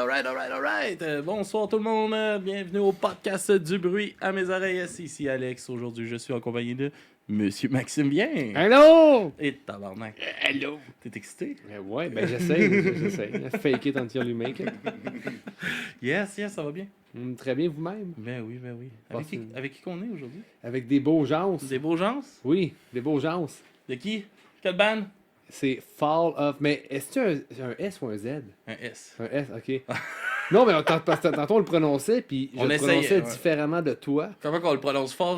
alright. Bonsoir tout le monde. Bienvenue au podcast du bruit à mes oreilles. Ici Alex. Aujourd'hui, je suis accompagné de Monsieur Maxime Bien. Hello! Et tabarnak. Hello! T'es excité? Ouais, ben j'essaie. Fake it until you make it. Yes, ça va bien. Très bien vous-même. Ben oui. Avec qui qu'on est aujourd'hui? Avec des beaux gens. Des beaux gens? Oui, des beaux gens. De qui? Quelle band? C'est Fall of... Mais est-ce que c'est un S ou un Z? Un S. Un S, ok. Non, mais parce que tantôt on le prononçait, puis je On le essayait, prononçais ouais. différemment de toi. Comment qu'on le prononce? Fall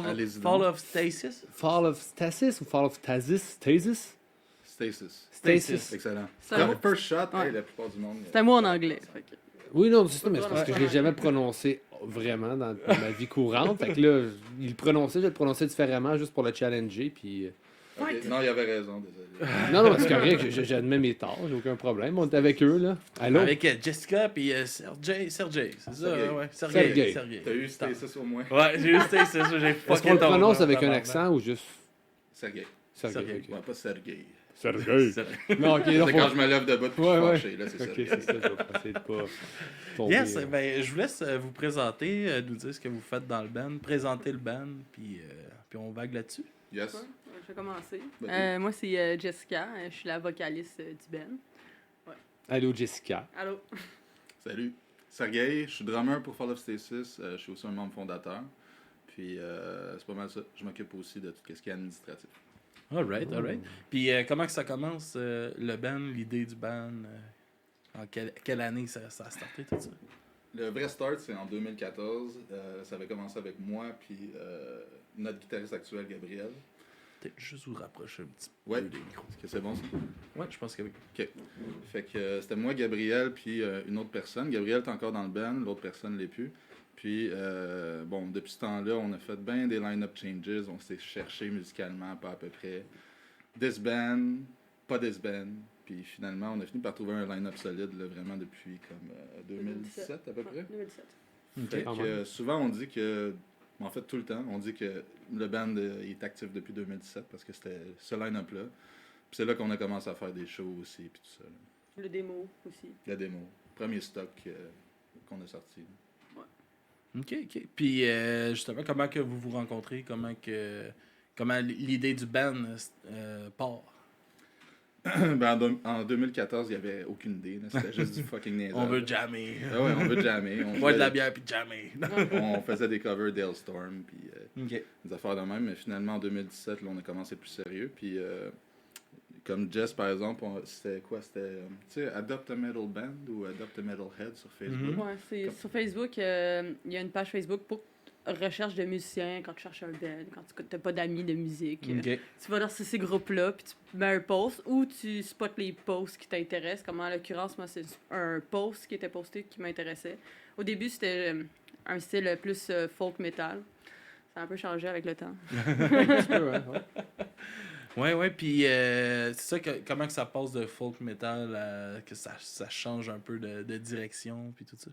of Stasis? Fall of Stasis ou Fall of Stasis? Stasis? Stasis. Excellent. C'est un Comme mot. first shot, Ouais. hey, la plupart du monde. C'est un mot en anglais. Fait que... Oui, non, c'est ça, mais c'est parce que je l'ai jamais prononcé vraiment dans ma vie courante. Fait que là, il le prononçait, je le prononçais différemment juste pour le challenger, puis... Ok, non, il avait raison, désolé. Non, c'est correct, j'admets mes torts, j'ai aucun problème. On est avec eux, là. Allô? Avec Jessica puis Sergey, c'est ça? Sergey. Ouais. Sergey. T'as eu Stasis au moins? Ouais, j'ai eu Stasis, j'ai Est-ce qu'on le prononce avec un accent ou juste... Sergey. Sergey. Ouais, pas Sergey. Sergey. Non, ok, C'est non, quand je me lève debout puis je suis fâché, là, c'est Ok, Sergey. c'est ça, je vais essayer de pas tomber. Yes, ben, je vous laisse vous présenter, nous dire ce que vous faites dans le band, présenter le band, puis on vague là-dessus. Yes. Ouais, je vais commencer. Vas-y. Moi, c'est Jessica. Je suis la vocaliste du band. Allô, Jessica. Allô? Salut. Sergey, je suis drummer pour Fall of Stasis. Je suis aussi un membre fondateur. Puis c'est pas mal ça. Je m'occupe aussi de tout ce qui est administratif. Alright. Puis comment que ça commence, le band, l'idée du band, en quelle année ça a starté, tout ça? Le vrai start, c'est en 2014. Ça avait commencé avec moi puis notre guitariste actuel, Gabriel. Peut-être juste vous rapprocher un petit peu Ouais. des micros. Est-ce que c'est bon ça? Ouais, je pense que oui. OK. Fait que c'était moi, Gabriel, puis une autre personne. Gabriel est encore dans le band, l'autre personne ne l'est plus. Puis, bon, depuis ce temps-là, on a fait bien des line-up changes. On s'est cherché musicalement, pas à peu près. This band, pas this band. Puis finalement, on a fini par trouver un line-up solide, là, vraiment depuis comme 2017 à peu près. 2017. Fait Ah que, ouais. souvent, on dit que, en fait, tout le temps, on dit que le band est actif depuis 2017 parce que c'était ce line-up-là. Puis c'est là qu'on a commencé à faire des shows aussi, puis tout ça. Là. Le démo aussi. La démo. Premier stock qu'on a sorti. OK. Puis justement, comment que vous vous rencontrez? Comment l'idée du band part? Ben, en 2014, il n'y avait aucune idée. là. C'était juste du fucking niaisage. On veut jammer. Ah ouais, on veut jammer. On, Boire de la faisait, bière puis jammer. on faisait des covers d'Hailstorm, puis OK. des affaires de même. Mais finalement, en 2017, là, on a commencé plus sérieux. Puis, comme Jess, par exemple, c'était quoi? C'était, tu sais, Adopt a Metal Band ou Adopt a Metal Head sur Facebook. Mhm. Ouais, c'est sur Facebook. Il y a une page Facebook pour recherche de musiciens quand tu cherches un band, quand tu n'as pas d'amis de musique. OK. Tu vas dans ces groupes-là, puis tu mets un post ou tu spots les posts qui t'intéressent. Comme en l'occurrence, moi, c'est un post qui était posté qui m'intéressait. Au début, c'était un style plus folk metal. Ça a un peu changé avec le temps. Ouais, puis c'est ça, comment que ça passe de folk metal à que ça change un peu de direction, puis tout ça?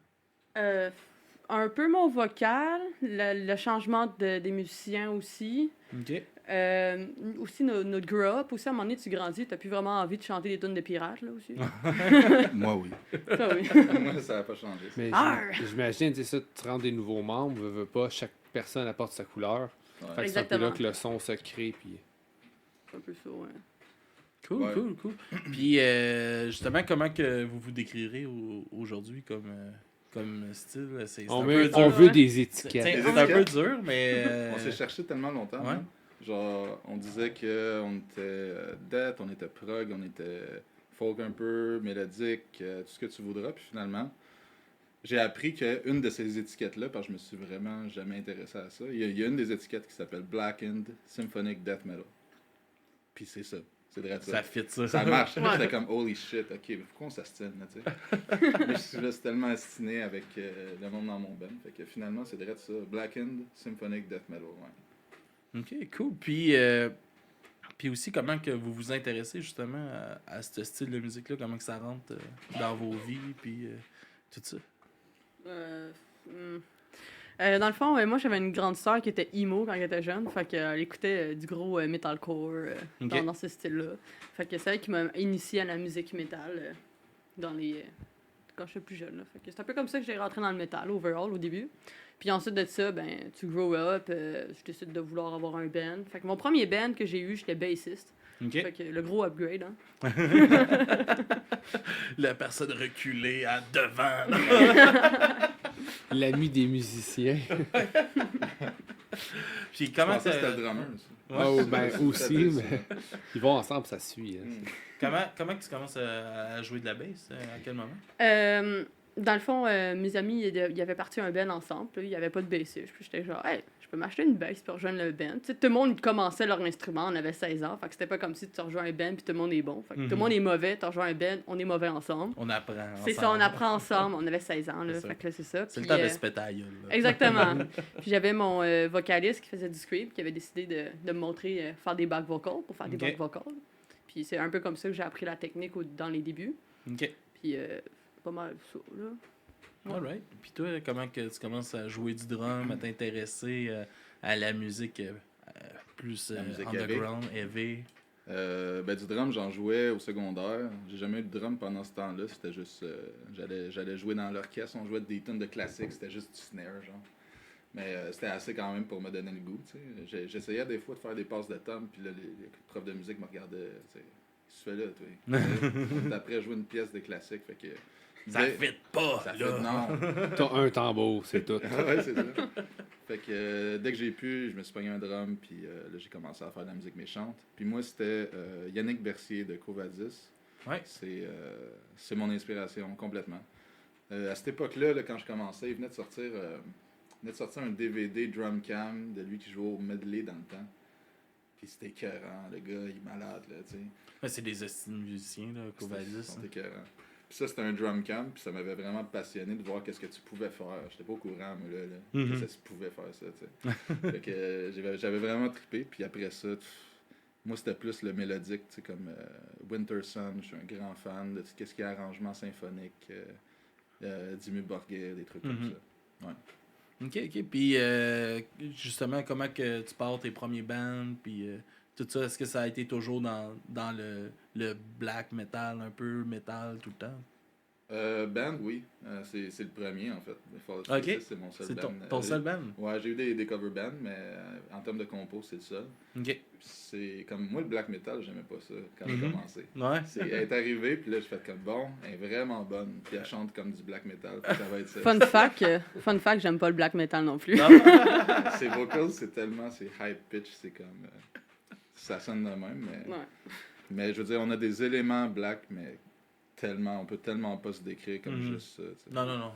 Un peu mon vocal, le changement des musiciens aussi. OK. Aussi notre grow up. Aussi, à un moment donné, tu grandis, t'as plus vraiment envie de chanter des tunes de pirates, là, aussi. Moi, oui. Ça, oui. Moi, ça n'a pas changé. Mais Arr! j'imagine, tu sais ça, tu rends des nouveaux membres, veux pas, chaque personne apporte sa couleur. Ouais. Fait que c'est un peu Exactement. là que le son se crée, puis... C'est un peu ça, ouais. Cool, Ouais. cool. Puis justement, comment que vous vous décrirez aujourd'hui comme style? C'est On un peu dur. veut Ouais. des C'est étiquettes. c'est un peu dur, mais... On s'est cherché tellement longtemps. Ouais. hein. Genre, on disait qu'on était death, on était prog, on était folk un peu, mélodique, tout ce que tu voudras. Puis finalement, j'ai appris qu'une de ces étiquettes-là, parce que je me suis vraiment jamais intéressé à ça, il y a une des étiquettes qui s'appelle Blackened Symphonic Death Metal. Puis c'est ça. C'est vrai Ça fit ça. Ça marche. Ouais. J'étais comme holy shit, ok, mais pourquoi on s'astine, là, tu sais? Mais je suis juste tellement astiné avec le monde dans mon band. Fait que finalement, c'est vrai ça. Blackened Symphonic Death Metal, ouais. OK, cool. Puis aussi, comment que vous vous intéressez justement à ce style de musique-là? Comment que ça rentre dans vos vies, puis tout ça? Dans le fond, moi, j'avais une grande sœur qui était emo quand elle était jeune. Fait qu'elle écoutait du gros metalcore Ok. dans ce style-là. Fait que c'est elle qui m'a initié à la musique metal dans les quand j'étais plus jeune. Là. Fait que c'est un peu comme ça que j'ai rentré dans le métal, overall, au début. Puis ensuite de ça, ben, tu grow up, je décide de vouloir avoir un band. Fait que mon premier band que j'ai eu, j'étais bassiste. OK. Fait que le gros upgrade, hein. La personne reculée à devant. là. L'ami des musiciens. Puis Je comment pensais que c'était t'as- le drummer, ça. Ouais. Oh, ben aussi, Ça. mais ils vont ensemble, ça suit. Hein. Comment que tu commences à jouer de la bass? À quel moment? Dans le fond, mes amis, ils avaient parti un band ensemble. Puis il n'y avait pas de bassiste. Puis j'étais genre, hey, je peux m'acheter une bass pour rejoindre le band. Tu sais, tout le monde commençait leur instrument, on avait 16 ans. Fait que c'était pas comme si tu rejoins un band puis tout le monde est bon. Fait que tout le monde est mauvais, tu rejoins un band, on est mauvais ensemble. On apprend. C'est ça, on apprend ensemble. On avait 16 ans, là. C'est ça. Fait que là, c'est ça. C'est le Puis, temps de se péter à la gueule, là. Exactement. Puis j'avais mon vocaliste qui faisait du scream, qui avait décidé de me montrer faire des back vocals pour faire des Ok. back vocals. Puis c'est un peu comme ça que j'ai appris la technique dans les débuts. OK. Puis pas mal ça, là. Alright. Puis toi, comment que tu commences à jouer du drum, à t'intéresser à la musique plus La musique underground, heavy? Ben, du drum, j'en jouais au secondaire. J'ai jamais eu de drum pendant ce temps-là. C'était juste. J'allais jouer dans l'orchestre. On jouait des tunes de classiques. C'était juste du snare, genre. Mais c'était assez quand même pour me donner le goût, tu sais. J'essayais des fois de faire des passes de tom. Puis là, les profs de musique me regardaient. Tu sais, qu'est-ce que tu fais là, toi? On est après jouer une pièce de classique. Fait que. Ça fit pas, Ça là! fait non. T'as un tambour, c'est tout. Ouais, c'est ça. Fait que dès que j'ai pu, je me suis pogné un drum, puis là, j'ai commencé à faire de la musique méchante. Puis moi, c'était Yannick Bercier de Covadis. Ouais. C'est mon inspiration, complètement. À cette époque-là, là, quand je commençais, il venait de sortir un DVD drum cam de lui qui jouait au medley dans le temps. Puis c'était écœurant, le gars, il est malade, là, tu sais. Ouais, c'est des estimes musiciens, là, Covadis. C'était écœurant. Puis ça, c'était un drum camp, puis ça m'avait vraiment passionné de voir qu'est-ce que tu pouvais faire. J'étais pas au courant, mais là, que ça se pouvait faire ça, tu sais. Fait que j'avais vraiment trippé, puis après ça, moi, c'était plus le mélodique, tu sais, comme Winter Sun, je suis un grand fan de qu'est-ce qui est arrangement symphonique, Dimmu Borgir, des trucs comme ça. Ouais. OK. Puis justement, comment que tu pars tes premiers bands, puis tout ça, est-ce que ça a été toujours dans le black metal, un peu metal tout le temps? Band, oui. C'est le premier, en fait. Ok. C'est mon seul C'est band. ton seul band? Ouais, j'ai eu des cover bands, mais en termes de compos, c'est le seul. OK. C'est comme moi, le black metal, j'aimais pas ça quand j'ai commencé. Ouais. Elle est arrivée, puis là, je fais comme bon, elle est vraiment bonne, puis elle chante comme du black metal, puis ça va être ça. Fun fact, j'aime pas le black metal non plus. Ses vocals, c'est high pitch, c'est comme. Ça sonne de même, mais. Ouais. Mais je veux dire, on a des éléments black, mais on peut tellement pas se décrire comme juste ça. Tu sais. Non.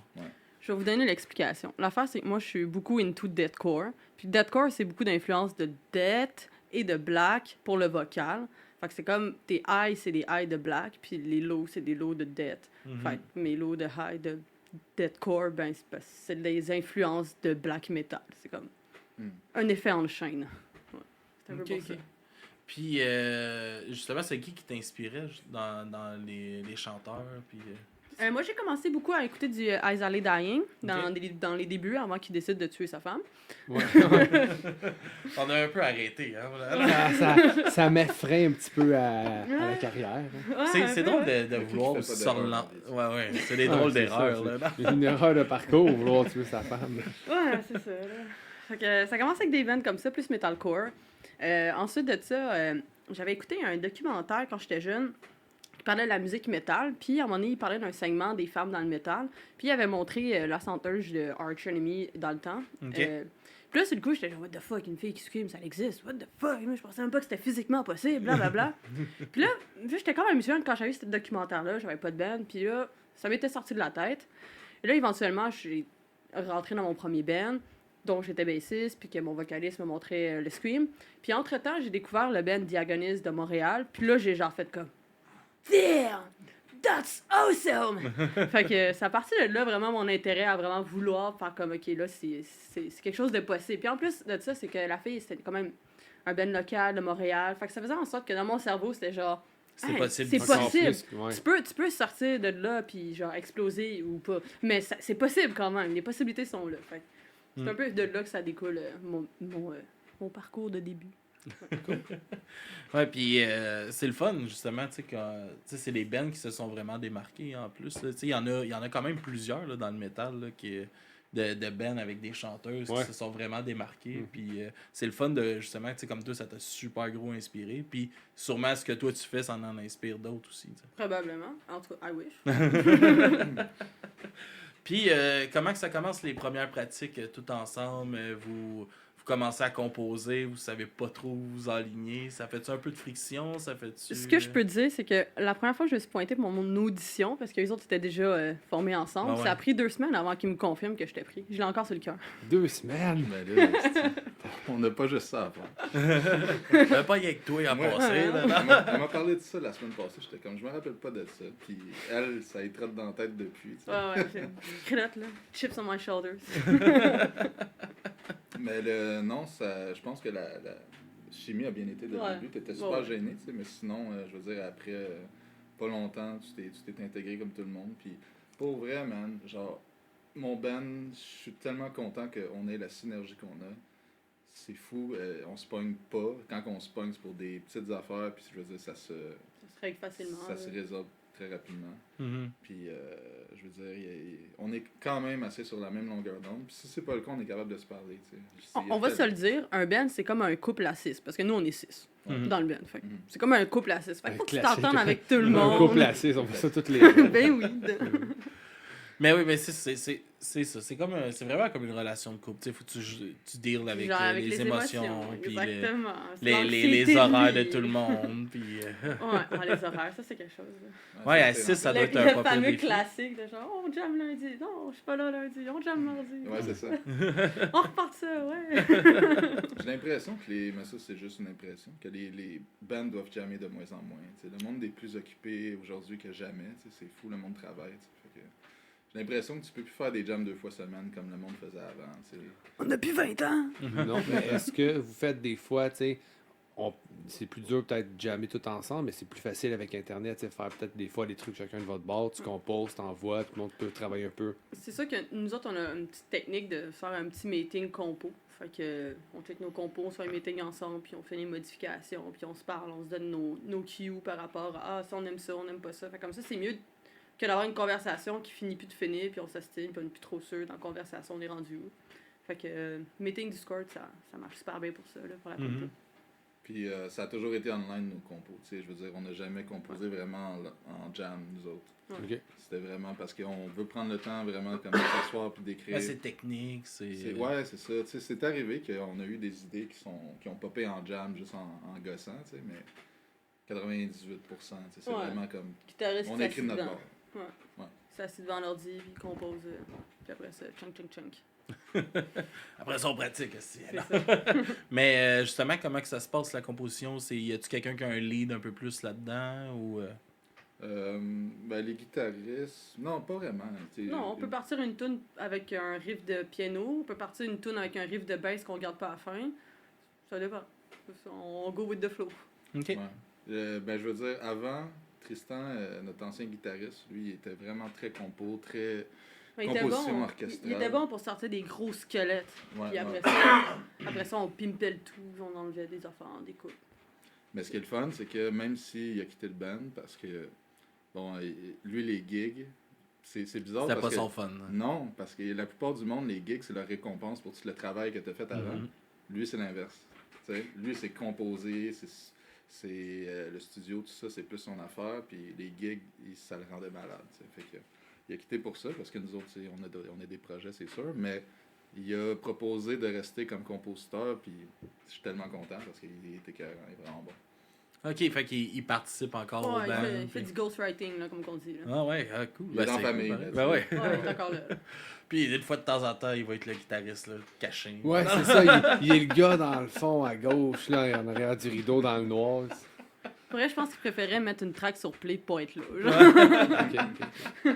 Je vais vous donner l'explication. L'affaire, c'est que moi, je suis beaucoup into deathcore. Puis deathcore, c'est beaucoup d'influence de death et de black pour le vocal. Fait que c'est comme tes highs, c'est des highs de black, puis les lows, c'est des lows de death. Fait que mes lows de high de deathcore, ben, c'est des influences de black metal. C'est comme un effet en chaîne. Ouais. C'est un peu pour ça. Puis, justement, c'est qui t'inspirait dans les chanteurs? Puis, Moi, j'ai commencé beaucoup à écouter du Eyes Alley Dying dans Ok. les débuts, avant qu'il décide de tuer sa femme. Ouais. on a un peu arrêté, hein? Voilà. Ça m'effraie un petit peu à la carrière. Hein. C'est drôle de Qui vouloir fait aussi pas s'orlan- d'erreur, Ouais, c'est des drôles c'est ça, d'erreurs, là. c'est une erreur de parcours, vouloir tuer sa femme. Ouais, c'est ça. Là. Fait que ça commence avec des bands comme ça, plus metalcore. Ensuite de ça, j'avais écouté un documentaire quand j'étais jeune qui parlait de la musique métal. Puis à un moment donné, il parlait d'un saignement des femmes dans le métal. Puis il avait montré la chanteuse de Arch Enemy dans le temps. Ok. Puis là, sur le coup, j'étais genre, what the fuck, une fille qui scream, ça existe. What the fuck, moi, je pensais même pas que c'était physiquement possible, blablabla. Puis là, vu que j'étais quand même jeune quand j'avais vu ce documentaire-là, j'avais pas de band. Puis là, ça m'était sorti de la tête. Et là, éventuellement, je suis rentrée dans mon premier band, dont j'étais bassiste, puis que mon vocaliste me montrait le scream. Puis entre-temps, j'ai découvert le band Diagonist de Montréal. Puis là, j'ai genre fait comme, damn, that's awesome! Fait que ça a parti de là, vraiment, mon intérêt à vraiment vouloir faire comme, OK, là, c'est quelque chose de possible. Puis en plus de ça, c'est que la fille, c'était quand même un band local de Montréal. Fait que ça faisait en sorte que dans mon cerveau, c'était genre, C'est hey, possible. c'est Encore possible. plus, ouais. Tu peux sortir de là, puis genre exploser ou pas. Mais c'est possible quand même. Les possibilités sont là. Fait que c'est un peu de là que ça découle mon parcours de début. Ouais, puis c'est le fun, justement, tu sais, c'est des bands qui se sont vraiment démarqués en plus. Tu sais, il y en a quand même plusieurs là, dans le métal là, de bands avec des chanteuses qui se sont vraiment démarquées. Puis c'est le fun de, justement, tu sais, comme toi, ça t'a super gros inspiré. Puis sûrement ce que toi tu fais, ça en inspire d'autres aussi. T'sais. Probablement. En tout cas, I wish. Puis comment que ça commence les premières pratiques tout ensemble? Vous commencez à composer, vous savez pas trop où vous aligner. Ça fait-tu un peu de friction? Ça fait-tu... Ce que je peux te dire, c'est que la première fois que je me suis pointée pour mon audition, parce que les autres étaient déjà formés ensemble, ça a pris 2 semaines avant qu'ils me confirment que j'étais pris. Je l'ai encore sur le cœur. 2 semaines? Mais là, on n'a pas juste ça à faire. J'avais pas avec toi à passer. Elle m'a parlé de ça la semaine passée. J'étais comme, je me rappelle pas de ça. Puis elle, ça y trotte dans la tête depuis. T'sais. Ouais, j'ai crotte, là. Chips on my shoulders. Mais non, je pense que la chimie a bien été dès le début. Tu étais super gêné, tu sais, mais sinon, je veux dire, après pas longtemps, tu t'es intégré comme tout le monde. Puis pour vrai, man, genre, mon band, je suis tellement content qu'on ait la synergie qu'on a. C'est fou, on se pogne pas. Quand on se pogne, c'est pour des petites affaires, puis je veux dire, ça se règle facilement. Ça se résolve très rapidement. Mm-hmm. Puis, je veux dire, on est quand même assez sur la même longueur d'onde. Puis si c'est pas le cas, on est capable de se parler, tu sais. On va se le dire, un band, c'est comme un couple à 6, parce que nous, on est 6 dans le band. Fait. C'est comme un couple à 6. Fait que faut que tu t'entendes avec tout le monde. Un couple à 6, on fait ça toutes les Ben oui. Mais oui, mais c'est ça. C'est vraiment comme une relation de couple. Il faut que tu deals avec, les émotions. Puis les horaires de tout le monde. Puis, ouais, les horaires, ça c'est quelque chose. Ouais, à 6, ça doit être un Le peu fameux classique de genre, oh, on jamme lundi. Non, je suis pas là lundi. On jamme mardi. Ouais, c'est ça. On repart ça, ouais. J'ai l'impression que mais ça c'est juste une impression, que les bands doivent jammer de moins en moins. T'sais. Le monde est plus occupé aujourd'hui que jamais. C'est fou, le monde travaille. Fait que, j'ai l'impression que tu peux plus faire des jams 2 fois semaine comme le monde faisait avant. T'sais. On a plus 20 ans. Non, mais est-ce que vous faites des fois, tu sais, c'est plus dur peut-être de jammer tout ensemble, mais c'est plus facile avec Internet, tu sais, faire peut-être des fois des trucs chacun de votre bord, tu composes, t'envoies, tout le monde peut travailler un peu. C'est ça que nous autres, on a une petite technique de faire un petit meeting compo. Fait que on check nos compos, on se fait un meeting ensemble, puis on fait des modifications, puis on se parle, on se donne nos cues par rapport à ça, on aime ça, on aime pas ça. Fait comme ça, c'est mieux que d'avoir une conversation qui finit plus de finir, puis on s'astine, puis on n'est plus trop sûr dans la conversation, on est rendu où. Fait que meeting Discord, ça marche super bien pour ça, là, pour la compo. Puis ça a toujours été online, nos compos. Je veux dire, on n'a jamais composé vraiment en jam, nous autres. Okay. C'était vraiment parce qu'on veut prendre le temps vraiment comme s'asseoir puis d'écrire. Ouais, c'est technique, ouais, c'est ça. T'sais, c'est arrivé qu'on a eu des idées qui ont popé en jam juste en gossant, mais 98%, c'est vraiment comme... Guitariste on écrit de notre bord. Ouais. C'est assis devant l'ordi, puis il compose, puis après ça, chunk. Après ça, on pratique aussi. Mais justement, comment que ça se passe la composition? Y a-tu quelqu'un qui a un lead un peu plus là-dedans? Ou ben, les guitaristes, non, pas vraiment. Non, on peut partir une tune avec un riff de piano, on peut partir une tune avec un riff de bass qu'on garde pas à la fin. Ça dépend. On go with the flow. OK. Ouais. Ben, je veux dire, avant, Tristan, notre ancien guitariste, lui, il était vraiment très compo, très... composition orchestrale. Il était bon pour sortir des gros squelettes. Ouais, puis après ça, on pimpait le tout, on enlevait des affaires, des coupes. Mais ce qui est le fun, c'est que même s'il a quitté le band, parce que, bon, lui, les gigs, c'est bizarre. C'était pas son fun. Non, parce que la plupart du monde, les gigs, c'est leur récompense pour tout le travail que tu as fait avant. Lui, c'est l'inverse. T'sais, lui, c'est composer, c'est le studio, tout ça, c'est plus son affaire. Puis les gigs, ça le rendait malade. T'sais. Fait que, il a quitté pour ça, parce que nous autres, on a des projets, c'est sûr, mais il a proposé de rester comme compositeur, puis je suis tellement content, parce qu'il était vraiment bon. OK, fait qu'il participe encore au band. Il fait du ghostwriting, là, comme on dit. Là. Ah ouais, cool. Il est en famille. Ben ouais. Il est encore là. Puis une fois de temps en temps, il va être le guitariste là, caché. Ouais, c'est ça, il est le gars dans le fond, à gauche, là, en arrière du rideau, dans le noir. Pour vrai, je pense qu'il préférait mettre une track sur play pour être là. Genre. Okay.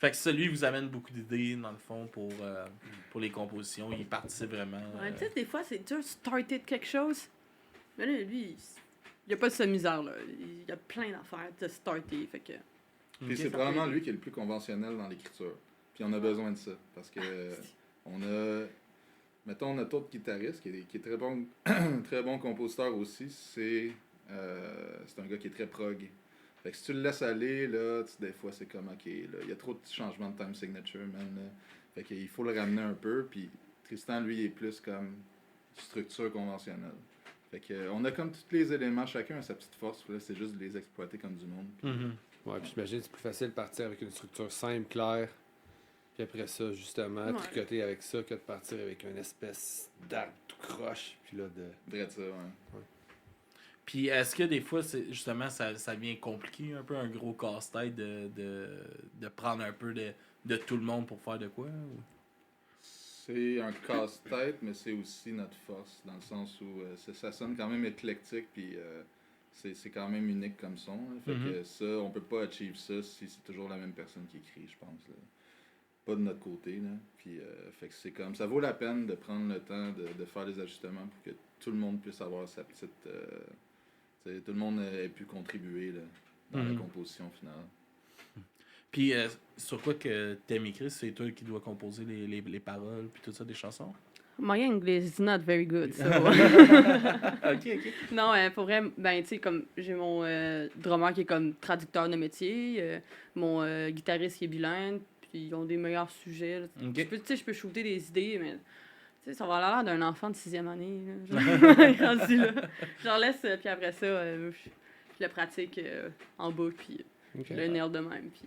Fait que ça, lui, vous amène beaucoup d'idées, dans le fond, pour les compositions. Il participe vraiment. Ouais, tu sais, des fois, c'est dur de starter de quelque chose. Mais là, lui, il n'y a pas de sa misère, là. Il y a plein d'affaires de starter, fait que... Puis c'est probablement lui qui est le plus conventionnel dans l'écriture. Puis on a besoin de ça, parce que on a... Mettons, notre autre guitariste, qui est très bon, très bon compositeur aussi, c'est un gars qui est très prog. Fait que si tu le laisses aller, là, des fois, c'est comme, OK, là, il y a trop de changements de time signature, man. Là. Fait qu'il faut le ramener un peu, puis Tristan, lui, est plus comme structure conventionnelle. Fait que, on a comme tous les éléments, chacun a sa petite force, là, c'est juste de les exploiter comme du monde. Puis, Ouais, puis j'imagine que c'est plus facile de partir avec une structure simple, claire, puis après ça, justement, tricoter avec ça que de partir avec une espèce d'arbre tout croche, puis là, de... Vrai de ça, ouais. Puis est-ce que des fois, justement, ça devient compliqué, un peu un gros casse-tête de prendre un peu de tout le monde pour faire de quoi? Ou? C'est un casse-tête, mais c'est aussi notre force, dans le sens où ça sonne quand même éclectique, puis c'est quand même unique comme son. Là. Fait que ça, on peut pas achieve ça si c'est toujours la même personne qui écrit, je pense. Là. Pas de notre côté. Là. Puis, fait que c'est comme, ça vaut la peine de prendre le temps de faire des ajustements pour que tout le monde puisse avoir sa petite... tout le monde ait pu contribuer là, dans la composition finale. Puis, sur quoi que t'aimes écrire, c'est toi qui dois composer les paroles, puis tout ça, des chansons? My English is not very good, so... ok. Non, pour vrai, ben, tu sais, comme j'ai mon drummer qui est comme traducteur de métier, mon guitariste qui est bilingue, puis ils ont des meilleurs sujets. Okay. Je peux shooter des idées, mais tu sais, ça va avoir l'air d'un enfant de 6e année. Là, rendu là. J'en laisse, puis après ça, je le pratique en boucle, puis je le nail de même. Puis...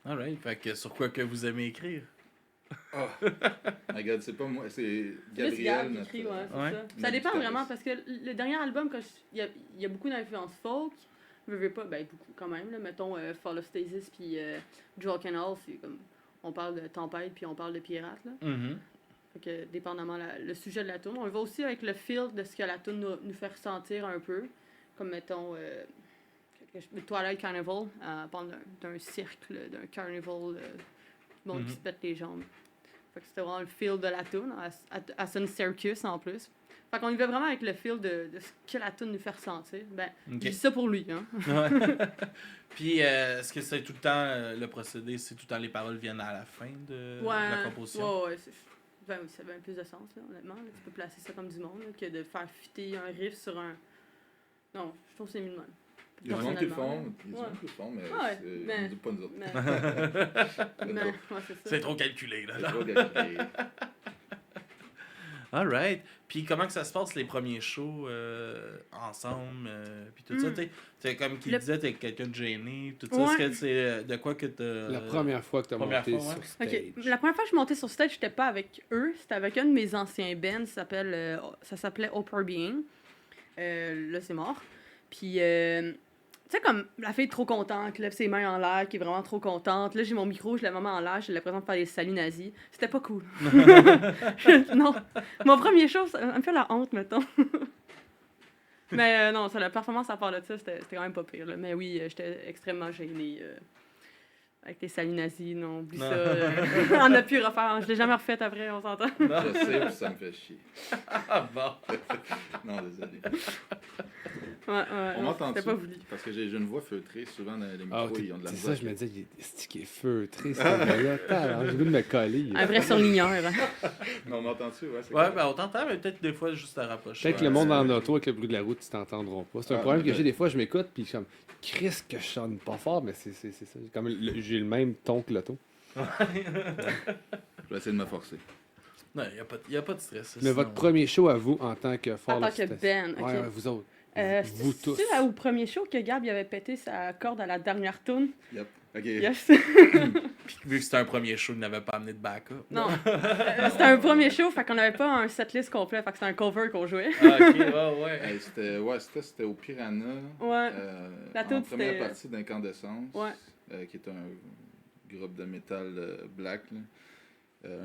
Alright, fait que sur quoi que vous aimez écrire? Oh, my God, c'est pas moi, c'est Gabriel. Gabriel. Qui écrit, ouais, c'est ouais. ça dépend vraiment, parce que le dernier album, il y a beaucoup d'influences folk. Je veux pas, ben beaucoup quand même, là, mettons Fall of Stasis puis Dual Canal, c'est comme, on parle de tempête puis on parle de pirates, là. Fait que, dépendamment le sujet de la tune. On va aussi avec le feel de ce que la tune nous fait ressentir un peu, comme mettons Twilight Carnival, parle d'un cercle, d'un carnival, qui se pète les jambes. Fait que c'était vraiment le feel de la tune, à son circus en plus. Fait qu'on y va vraiment avec le feel de ce que la tune nous fait ressentir. Ben, je dis ça pour lui, hein. Puis, est-ce que c'est tout le temps, le procédé, c'est tout le temps les paroles viennent à la fin de la composition? Ouais, ça a bien plus de sens, là, honnêtement. Là. Tu peux placer ça comme du monde, là, que de faire fitter un riff sur un... Non, je trouve que c'est mieux de même. Il y a des gens qui le font, mais c'est pas nous autres. C'est ça. C'est trop calculé, là. C'est trop calculé. Alright. Puis comment que ça se passe les premiers shows ensemble, puis tout ça, t'es comme qui disait, t'es quelqu'un de gêné, tout ça. Est-ce que c'est de quoi que t'as... La première fois que t'as monté sur stage. Okay. La première fois que je suis montée sur stage, j'étais pas avec eux, c'était avec un de mes anciens bands, ça s'appelait Upper Being. Là, c'est mort. Puis... tu sais, comme la fille est trop contente, qui lève ses mains en l'air, qui est vraiment trop contente. Là, j'ai mon micro, je lève ma main en l'air, j'ai l'impression de faire des saluts nazis. C'était pas cool. Non. Mon premier show, ça me fait la honte, mettons. Mais non, la performance à part de ça, c'était quand même pas pire. Là. Mais oui, j'étais extrêmement gênée. Avec les saluts nazis, non, oublie ça. On a pu refaire. Je l'ai jamais refait après, on s'entend. Je sais, puis ça me fait chier. Ah bon. Non, désolé. Ouais, on m'entend c'était pas voulu. Parce que j'ai une voix feutrée, souvent dans les micros, ils ont de la c'est voix. ça, je me disais, il est feutré, ce gars-là. J'ai le goût de me coller. Un vrai surligneur. Mais on m'entend-tu? Ouais, ben on t'entend, mais peut-être des fois juste à rapprocher. Peut-être que le monde en auto avec le bruit de la route, ils t'entendront pas. C'est un problème que j'ai des fois, je m'écoute, puis je suis comme, Chris, que je sonne pas fort, mais c'est ça. Comme j'ai le même ton que l'auto. Je vais essayer de me forcer. Non, il n'y a pas de stress. Mais votre premier show à vous, en tant que En tant que Ben, ok. Ouais, vous autres. Vous tous. C'est là au premier show que Gab il avait pété sa corde à la dernière tune. Yep. Ok. Yes. Puis vu que c'était un premier show, il n'avait pas amené de backup. Non. C'était un premier show, fait qu'on n'avait pas un setlist complet, fait que c'était un cover qu'on jouait. Ah, ok, ouais. C'était au Piranha. Ouais. La en première partie d'Incandescence. Ouais. Qui est un groupe de métal black. Là.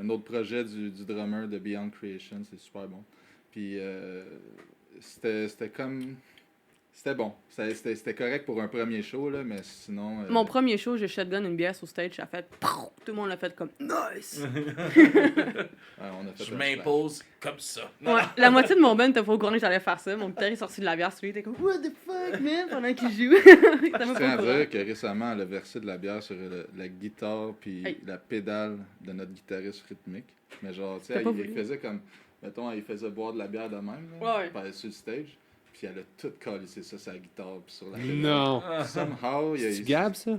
Un autre projet du drummer de Beyond Creation, c'est super bon. Puis c'était comme... C'était bon. C'était correct pour un premier show, là, mais sinon... Mon premier show, j'ai shotgun une bière sur stage, ça a fait... Tout le monde l'a fait comme « Nice! » Je m'impose comme ça. Ouais, la moitié de mon band était pas au courant que j'allais faire ça. Mon guitariste est sorti de la bière, celui était comme « What the fuck, man? » pendant qu'il joue. Je tiens à dire que récemment, elle a versé de la bière sur la guitare puis la pédale de notre guitariste rythmique. Mais genre, tu sais, il faisait comme... mettons, elle faisait boire de la bière de même, là, Ouais. sur le stage. Puis elle a tout calissé ça sur la guitare puis sur la Non. Somehow, il y a Tu Gab, ça?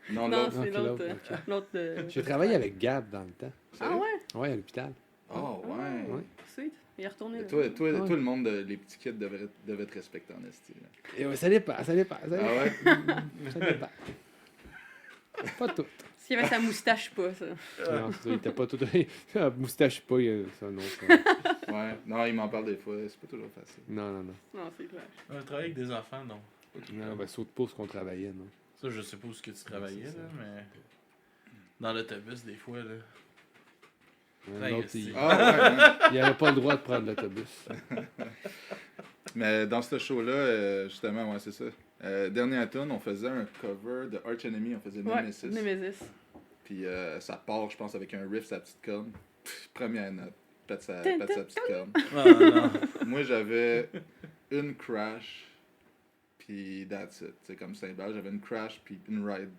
Non, Non, l'autre. c'est Ok, l'autre. ok. L'autre. J'ai travaillé avec Gab dans le temps. Ah ouais? Ouais, à l'hôpital. Oh, ouais. Ouais. Sweet. Il est retourné. Et là. toi, Ouais. tout le monde, les petits kids devaient te respecter en esti. Là. Et ouais, ça dépend. Ah ouais? Ça dépend. Pas tout. S'il y avait sa moustache, pas ça. Non, ça, il était pas tout. La moustache, pas, ça, non. Ça. Ouais. Non, il m'en parle des fois. C'est pas toujours facile. Non, non, non. Non, c'est clair. Travailler avec des enfants, non. Non, ben, saute pas ce qu'on travaillait, non. Ça, je sais pas où ce que tu travaillais, c'est ça. là, mais. Dans l'autobus, des fois, là. Un autre, c'est- Ah ouais, hein? il avait pas le droit de prendre l'autobus. Mais dans ce show-là, justement, ouais, c'est ça. Dernier tune, on faisait un cover de Arch Enemy, on faisait Ouais, Nemesis. Nemesis. Puis ça part, je pense, avec un riff, sa petite corne. Première note, pète sa Tin, petite corne. Ah, non. Moi, j'avais une crash, puis that's it. C'est comme cymbale, j'avais une crash, puis une ride.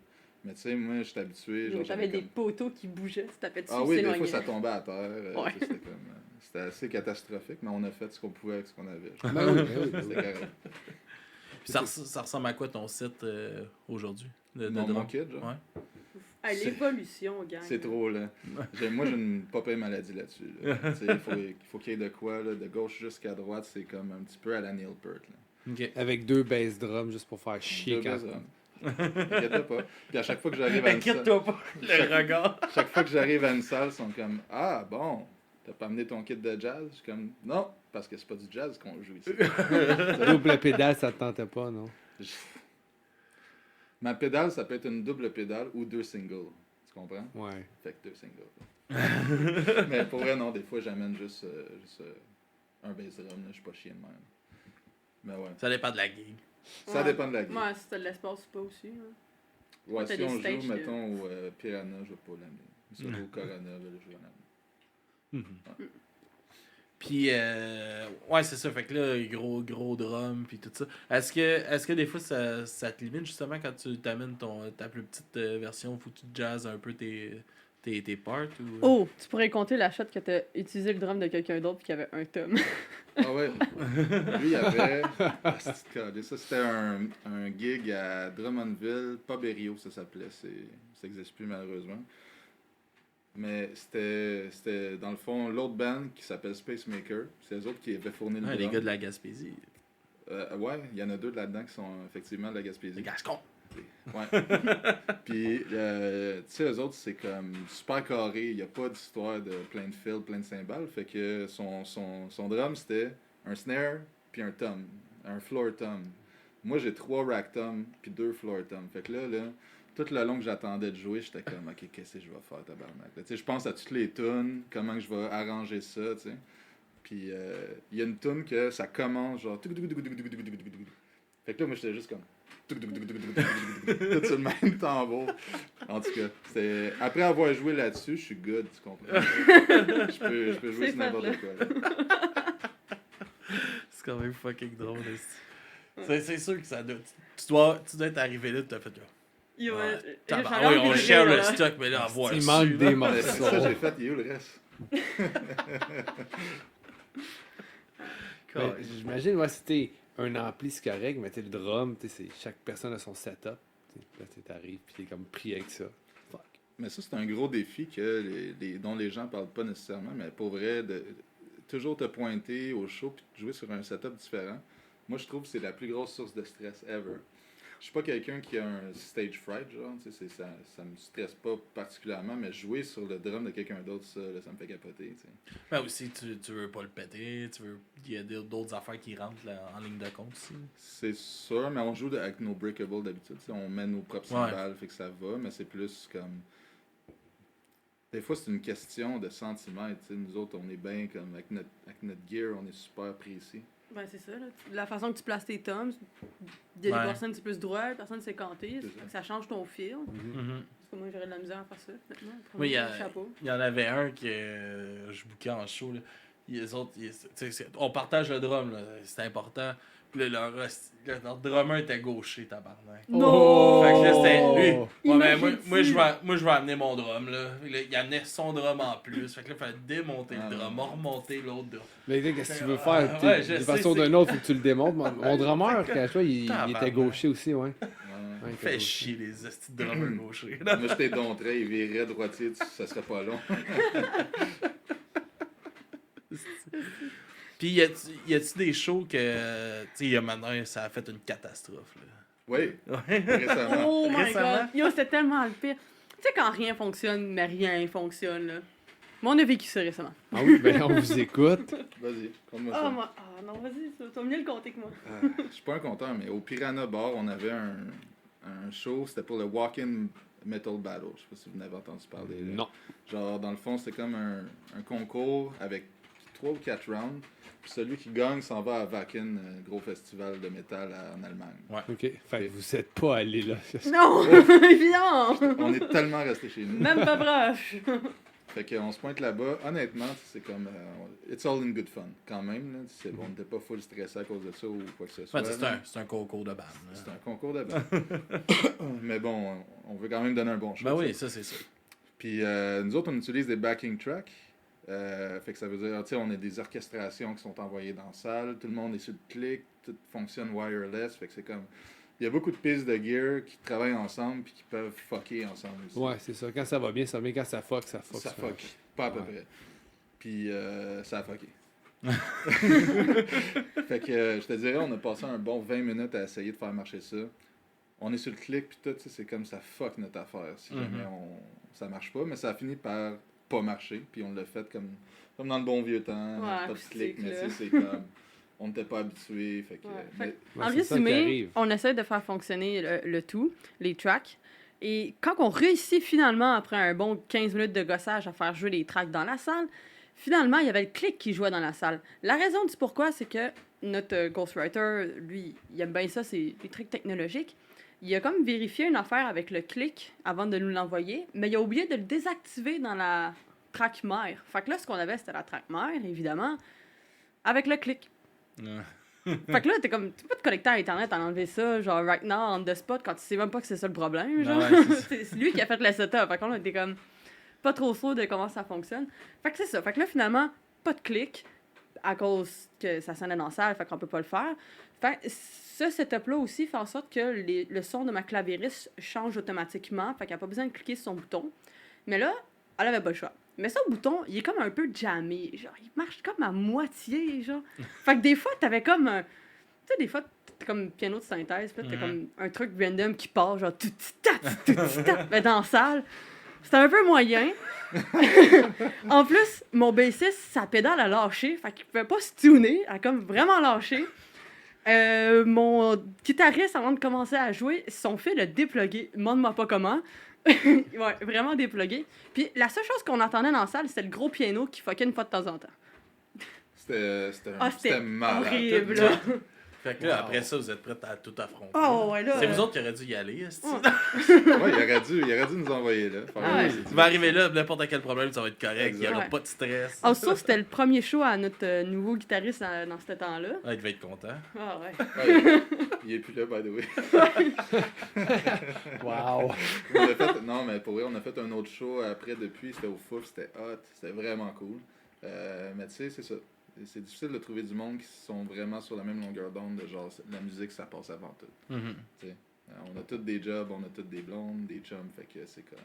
Mais tu sais, moi, j'étais habitué. Genre, J'avais des poteaux qui bougeaient, tu tapais dessus, Ah oui, des s'éloignait. fois, ça tombait à terre. Ouais. C'était comme... c'était assez catastrophique, mais on a fait ce qu'on pouvait avec ce qu'on avait. Ben oui, ben oui, ben C'était oui. correct. Puis ça ressemble à quoi ton site aujourd'hui? De Mon drum? kid, genre. Ouais. Ah, l'évolution, gang. C'est trop, là. Moi, j'ai une pas pire maladie là-dessus. Là. Tu sais, il faut qu'il y ait de quoi, là, de gauche jusqu'à droite, c'est comme un petit peu à la Neil Peart. Là. Ok. Avec 2 bass drums juste pour faire chier Deux quand bases, T'inquiète pas. Puis à chaque fois que j'arrive à une salle, Inquiète-toi pas, le regard. chaque fois que j'arrive à une salle, ils sont comme ah bon, t'as pas amené ton kit de jazz. Je suis comme non, parce que c'est pas du jazz qu'on joue ici. Double pédale, ça te tentait pas, non? Ma pédale, ça peut être une double pédale ou 2 singles. Tu comprends? Ouais. Fait que 2 singles. Mais pour vrai, non, des fois, j'amène juste un bass drum. Là. Je suis pas chien de même. Mais ouais. Ça dépend de la gig. Ça dépend de la game. Ouais, si t'as de l'espace ou pas aussi. Hein. Ouais, t'as si des on stages, joue, mettons, au Piranha, je vais pas l'amener. Si on joue au Corona, là, je vais l'amener. Puis, ouais, c'est ça. Fait que là, gros drum, puis tout ça. Est-ce que des fois, ça te limite justement quand tu t'amènes ta plus petite version, faut que tu jazzes un peu tes parts? Ou... Oh, tu pourrais compter la shot que t'as utilisé le drum de quelqu'un d'autre puis qu'il y avait un tome. Ah ouais. Lui, il y avait. Ah, c'est calé. Ça, c'était un gig à Drummondville, pas Berrio, ça s'appelait. Ça n'existe plus malheureusement. Mais c'était dans le fond l'autre band qui s'appelle Space Maker. C'est eux autres qui avaient fourni le Ouais, drum. les gars de la Gaspésie. Ouais, il y en a 2 là-dedans qui sont effectivement de la Gaspésie. Les Gascons. Ouais. Puis, tu sais, eux autres, c'est comme super carré. Il n'y a pas d'histoire de plein de fils, plein de cymbales. Fait que son drum, c'était un snare puis un tom. Un floor tom. Moi, j'ai 3 rack tom puis 2 floor tom. Fait que là, tout le long que j'attendais de jouer, j'étais comme, OK, qu'est-ce que je vais faire, tabarnak? Tu sais, je pense à toutes les tunes, comment que je vais arranger ça, tu sais. Puis, il y a une tune que ça commence genre... Fait que là, moi, j'étais juste comme... Tout sur le même tambour. En tout cas, après avoir joué là-dessus, je suis good, tu comprends? Je peux jouer C'est sur n'importe fait, quoi. Là. C'est quand même fucking drôle. C'est sûr que ça doit... Tu dois être arrivé là, tu t'as fait là. Yo, Ouais. j'ai Tabarnak, oui, on envie de share rire, le là. stock, mais là, avoir Il su, manque là. des C'est morceaux. ça que j'ai fait, il est où le reste? Ben, j'imagine, ouais, si t'es un ampli, c'est correct, mais t'es le drum, chaque personne a son setup. Là, t'arrives, puis t'es comme pris avec ça. Fuck. Mais ça, c'est un gros défi dont les gens parlent pas nécessairement, mais pour vrai, de toujours te pointer au show puis de jouer sur un setup différent, moi, je trouve que c'est la plus grosse source de stress ever. Je suis pas quelqu'un qui a un stage fright, genre, tu sais, ça me stresse pas particulièrement, mais jouer sur le drum de quelqu'un d'autre, ça me fait capoter, tu sais. Ben aussi, tu veux pas le péter, il y a d'autres affaires qui rentrent là, en ligne de compte aussi. C'est sûr, mais on joue avec nos breakables d'habitude, tu sais, on met nos propres cymbales, fait que ça va, mais c'est plus comme... Des fois, c'est une question de centimètres, tu sais, nous autres, on est bien comme, avec notre gear, on est super précis. Ben, c'est ça, là. La façon que tu places tes tomes, il y a Ouais. des personnes c'est plus droit, des personnes c'est canté, C'est ça. ça change ton fil. Mhm. Parce que moi, j'aurais de la misère à faire ça, maintenant. Oui, Chapeau. il y en avait un que je bouquais en show. Là. Les autres, on partage le drum, là, c'est important. Leur drummer était gaucher, tabarnak. Non! Fait que là, c'était lui. Ouais, mais Imagine-tu? moi, je vais amener mon drum, là. Il amenait son drum en plus. Fait que là, il fallait démonter le drum, remonter l'autre drum. Mais qu'est-ce que tu veux faire? Ouais, je D'une sais, façon ou c'est- d'une autre, faut que tu le démontres. Mon drummer, cache-toi, il était Tabarnak. gaucher aussi, ouais. Ouais. Ouais, il était Fait gaucher. chier les estis de drummers gauchers. Moi, je t'ai donné, il virait droitier, ça serait pas long. Puis y a-tu des shows que, tu sais, maintenant, ça a fait une catastrophe, là? Oui, Ouais. récemment. Oh my Récemment. god! Yo, c'était tellement le pire. Tu sais, quand rien fonctionne, mais rien fonctionne, là. Moi, on a vécu ça récemment. Ah oui, ben on vous écoute. Vas-y, conte-moi Ah, ça. moi... ah non, vas-y, tu vas mieux le compter que moi. Je suis pas un conteur, mais au Piranha Bar, on avait un show, c'était pour le Walk-in Metal Battle. Je sais pas si vous en avez entendu parler. là. Non. Genre, dans le fond, c'est comme un concours avec 3 ou 4 rounds. Puis celui qui gagne s'en va à Wacken, un gros festival de métal en Allemagne. OK. Fait que vous êtes pas allé là. Non! Évidemment! On est tellement restés chez nous. Même pas proche! Fait qu'on se pointe là-bas. Honnêtement, c'est comme... it's all in good fun, quand même. Là. C'est bon, on n'était pas full stressé à cause de ça ou quoi que ce soit. Ouais, là. c'est un concours de band. là. C'est un concours de band. Mais bon, on veut quand même donner un bon show. Ben oui, ça, c'est ça. Puis nous autres, on utilise des backing tracks. Fait que ça veut dire, tu sais, on a des orchestrations qui sont envoyées dans la salle. Tout le monde est sur le clic. Tout fonctionne wireless. Fait que c'est comme... Il y a beaucoup de pistes de gear qui travaillent ensemble puis qui peuvent fucker ensemble aussi. Ouais, c'est ça. Quand ça va bien, ça va bien. Quand ça fuck, ça fuck. Ça fuck. Pas à peu Ouais. près. Puis ça a fucké. Fait que je te dirais, on a passé un bon 20 minutes à essayer de faire marcher ça. On est sur le clic, puis tout, tu sais, c'est comme ça fuck notre affaire si jamais ça marche pas. Mais ça a fini par pas marcher, puis on l'a fait comme dans le bon vieux temps. Ouais, pas de clic, acoustique, mais là. tu sais, c'est comme... On n'était pas habitués, fait que... Ouais, mais- fait Ouais, En c'est ça qui résumé, arrive. on essaie de faire fonctionner le tout, les tracks. Et quand on réussit finalement, après un bon 15 minutes de gossage, à faire jouer les tracks dans la salle, finalement, il y avait le clic qui jouait dans la salle. La raison du pourquoi, c'est que notre ghostwriter, lui, il aime bien ça, c'est des trucs technologiques. Il a comme vérifié une affaire avec le clic avant de nous l'envoyer, mais il a oublié de le désactiver dans la track mère. Fait que là, ce qu'on avait, c'était la track mère, évidemment, avec le clic. Ouais. Fait que là, t'es comme, tu peux pas te connecter à Internet, en enlever ça, genre right now, on the spot, quand tu sais même pas que c'est ça le problème, genre. Ouais, c'est ça. C'est lui qui a fait le setup. Fait qu'on était comme, pas trop sûr de comment ça fonctionne. Fait que c'est ça. Fait que là, finalement, pas de clic, à cause que ça sonnait dans la salle, fait qu'on peut pas le faire. Fait que ce setup-là aussi fait en sorte que le son de ma clavieriste change automatiquement, fait qu'elle a pas besoin de cliquer sur son bouton. Mais là, elle avait pas le choix. Mais son bouton, il est comme un peu jammé. Genre, il marche comme à moitié, genre. Fait que des fois, t'avais comme un... Tu sais, des fois, t'as comme piano de synthèse, puis là, t'as comme un truc random qui part, genre, tout mais dans la salle. C'était un peu moyen. En plus, mon bassiste, sa pédale a lâché, fait qu'il pouvait pas se tuner. Elle a comme vraiment lâché. Mon guitariste, avant de commencer à jouer, son fil a déplugué. Demande-moi pas comment. Ouais, vraiment déplugué. Puis la seule chose qu'on entendait dans la salle, c'était le gros piano qui fuckait une fois de temps en temps. C'était malade. horrible, là. Fait que là, après ça, vous êtes prêts à tout affronter. Oh, ouais, là. C'est vous autres qui auraient dû y aller, esti. Ouais. Ouais, il aurait dû nous envoyer là. Faire Ah ouais. un- Tu vas arriver là, n'importe quel problème, ça va être correct. Il n'y aura Ouais. pas de stress. Also, c'était le premier show à notre nouveau guitariste dans ce temps-là. Ah, il devait être content. Ah ouais. Ouais, il est plus là, by the way. Wow. On a fait, non, mais pour vrai, on a fait un autre show après depuis. C'était au Fouf, c'était hot. C'était vraiment cool. Mais tu sais, c'est ça. C'est difficile de trouver du monde qui sont vraiment sur la même longueur d'onde de genre la musique, ça passe avant tout. Mhm. Tu sais. On a tous des jobs, on a tous des blondes, des chums, fait que c'est comme.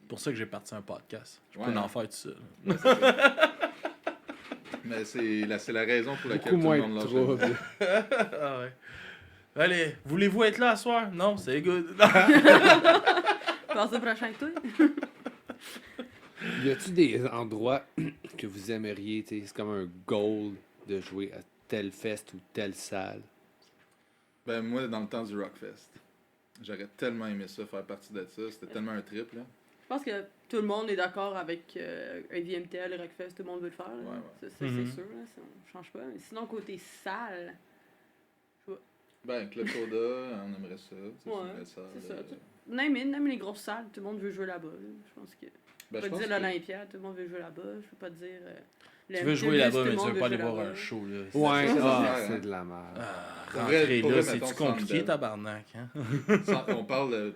C'est pour ça que j'ai parti un podcast. Je peux Ouais. en faire tout seul. Ouais, c'est ça. Mais c'est la raison pour laquelle Beaucoup tout le moins monde de lâche. trouble. Ah ouais. Allez, voulez-vous être là à soir? Non, c'est good. Passe au prochain tour. Y a-tu des endroits que vous aimeriez, tu sais, c'est comme un goal de jouer à tel fest ou telle salle? Ben moi, dans le temps du Rockfest, j'aurais tellement aimé ça, faire partie de ça. C'était tellement un trip, là. Je pense que tout le monde est d'accord avec AVMTL, Rockfest, tout le monde veut le faire. Là. Ouais, ouais. Ça, Mhm. c'est sûr, là, ça ne change pas. Mais sinon, côté salle, Ben, Club Soda, on aimerait ça. Tu sais, Ouais, une belle salle, c'est ça. Même les grosses salles, tout le monde veut jouer là-bas. Là. Je pense que... Ben, Je je peux te pense dire que- l'Olympia, tout le monde veut jouer là-bas. Je peux pas te dire. le Tu veux jouer MTLUS, là-bas, tout le mais tu monde veux veut pas aller jouer voir là-bas. un show, là. Ouais, ça, ah, c'est c'est de la merde. Pour Rentrer vrai, là, mettons, c'est-tu compliqué, Sandbell. tabarnak, hein? On parle de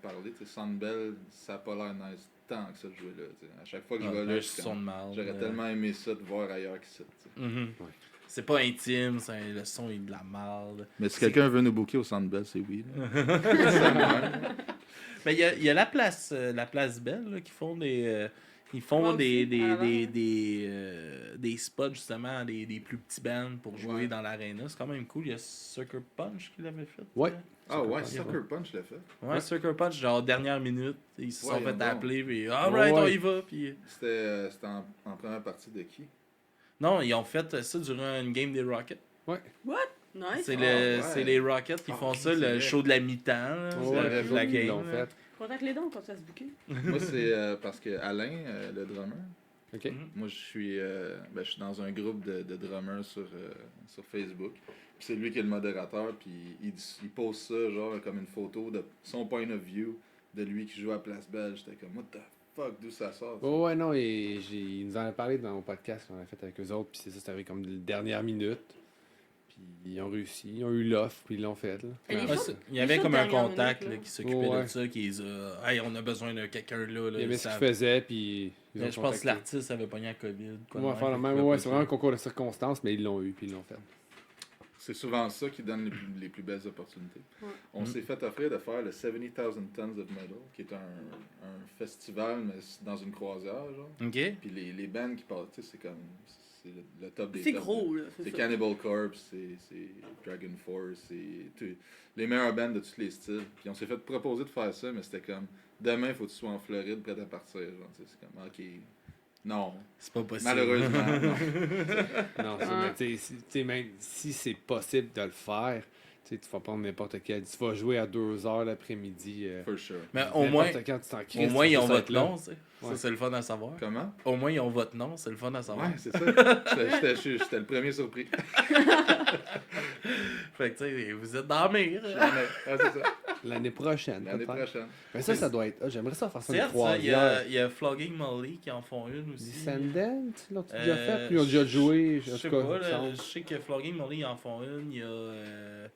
parler, tu sais, Sandbell, ça a pas l'air nice tant que ça de jouer là. Tu sais. À chaque fois que je vais là, je suis son comme, de mal. j'aurais tellement aimé ça de voir ailleurs qu'ici. Tu sais. Mhm. C'est pas intime, le son est de la merde. Mais si quelqu'un veut nous booker au Sandbell, c'est oui. Mais il y a la place Belle là, qui font des. Ils font Ouais, des, aussi, des, à l'avant, des, ouais. des spots justement, des plus petits bands pour jouer Ouais. dans l'aréna. C'est quand même cool. Il y a Sucker Punch qui l'avait fait. Ouais. Ah ouais, Sucker Sucker Punch l'a fait. Ouais, Sucker Punch, genre dernière minute. Ils se sont Ouais, fait bon. appeler. Puis, alright, Ouais. on y va. Puis, C'était en première partie de qui? non, ils ont fait ça durant une game des Rockets. Nice. C'est ouais. c'est les Rockets qui font ok, ça, c'est le vrai. show de la mi-temps. là, Ouais, la ils game. l'ont là. fait. Contacte les dons quand ça se bouquet. Moi, c'est parce que Alain, le drummer, OK. Mhm. moi, je suis dans un groupe de drummers sur Facebook. Puis c'est lui qui est le modérateur, puis il pose ça, genre, comme une photo de son point of view de lui qui joue à Place Belle. J'étais comme, what the fuck, d'où ça sort? ça? Oh, ouais, non, il nous en a parlé dans mon podcast qu'on a fait avec eux autres, puis c'est ça, c'était arrivé comme la dernière minute. Puis ils ont réussi, ils ont eu l'offre, puis ils l'ont fait. Là. Et les Ouais, shows- il y avait les comme shows de un dernière contact minute, là, là. qui s'occupait Ouais. de ça, qui les a. Hey, on a besoin de quelqu'un là. Il y avait ils ce qu'ils savent- faisaient, puis ils Mais ont je pense que contacté. l'artiste avait pogné la COVID. quoi de Ouais, même, faire le fait même, qu'il ouais, pouvait c'est pas vraiment un jouer. concours de circonstances, mais ils l'ont eu, puis ils l'ont fait. C'est souvent ça qui donne les plus belles opportunités. Ouais. On Mm. s'est fait offrir de faire le 70,000 Tons of Metal, qui est un festival, mais c'est dans une croisière, genre. Ok. Puis les bands qui passent, tu sais, c'est comme. C'est le top des C'est tops, gros, là. là. C'est ça. Cannibal Corpse, c'est Dragon Force, c'est les meilleurs bands de tous les styles. Puis on s'est fait proposer de faire ça, mais c'était comme demain, il faut que tu sois en Floride prêt à partir. Genre, tu sais, c'est comme, ok. Non. C'est pas possible. Malheureusement, non. Non, Ouais. mais tu sais, même si c'est possible de le faire, tu sais, tu vas prendre n'importe quel. Tu vas jouer à 2h l'après-midi. For sure. Mais au moins, Quand tu t'en crises, au moins tu ils vas ont juste votre être là. nom, tu sais. Ça, Ouais. c'est le fun à savoir. Comment? Au moins, ils ont votre nom, c'est le fun à savoir. Ouais, c'est ça. J'étais le premier surpris. Fait que, tu sais, vous êtes dans la mire. Ouais, c'est ça. L'année prochaine. L'année peut-être. prochaine. Mais ça doit être. J'aimerais ça faire ça C'est une hâte, ça. Il y croisière. il y a Flogging Molly qui en font une aussi. Sandel, tu l'as déjà fait? Puis ils ont je- déjà joué. Je En sais tout cas, pas, il me là, semble. je sais que Flogging Molly en font une. Il y a.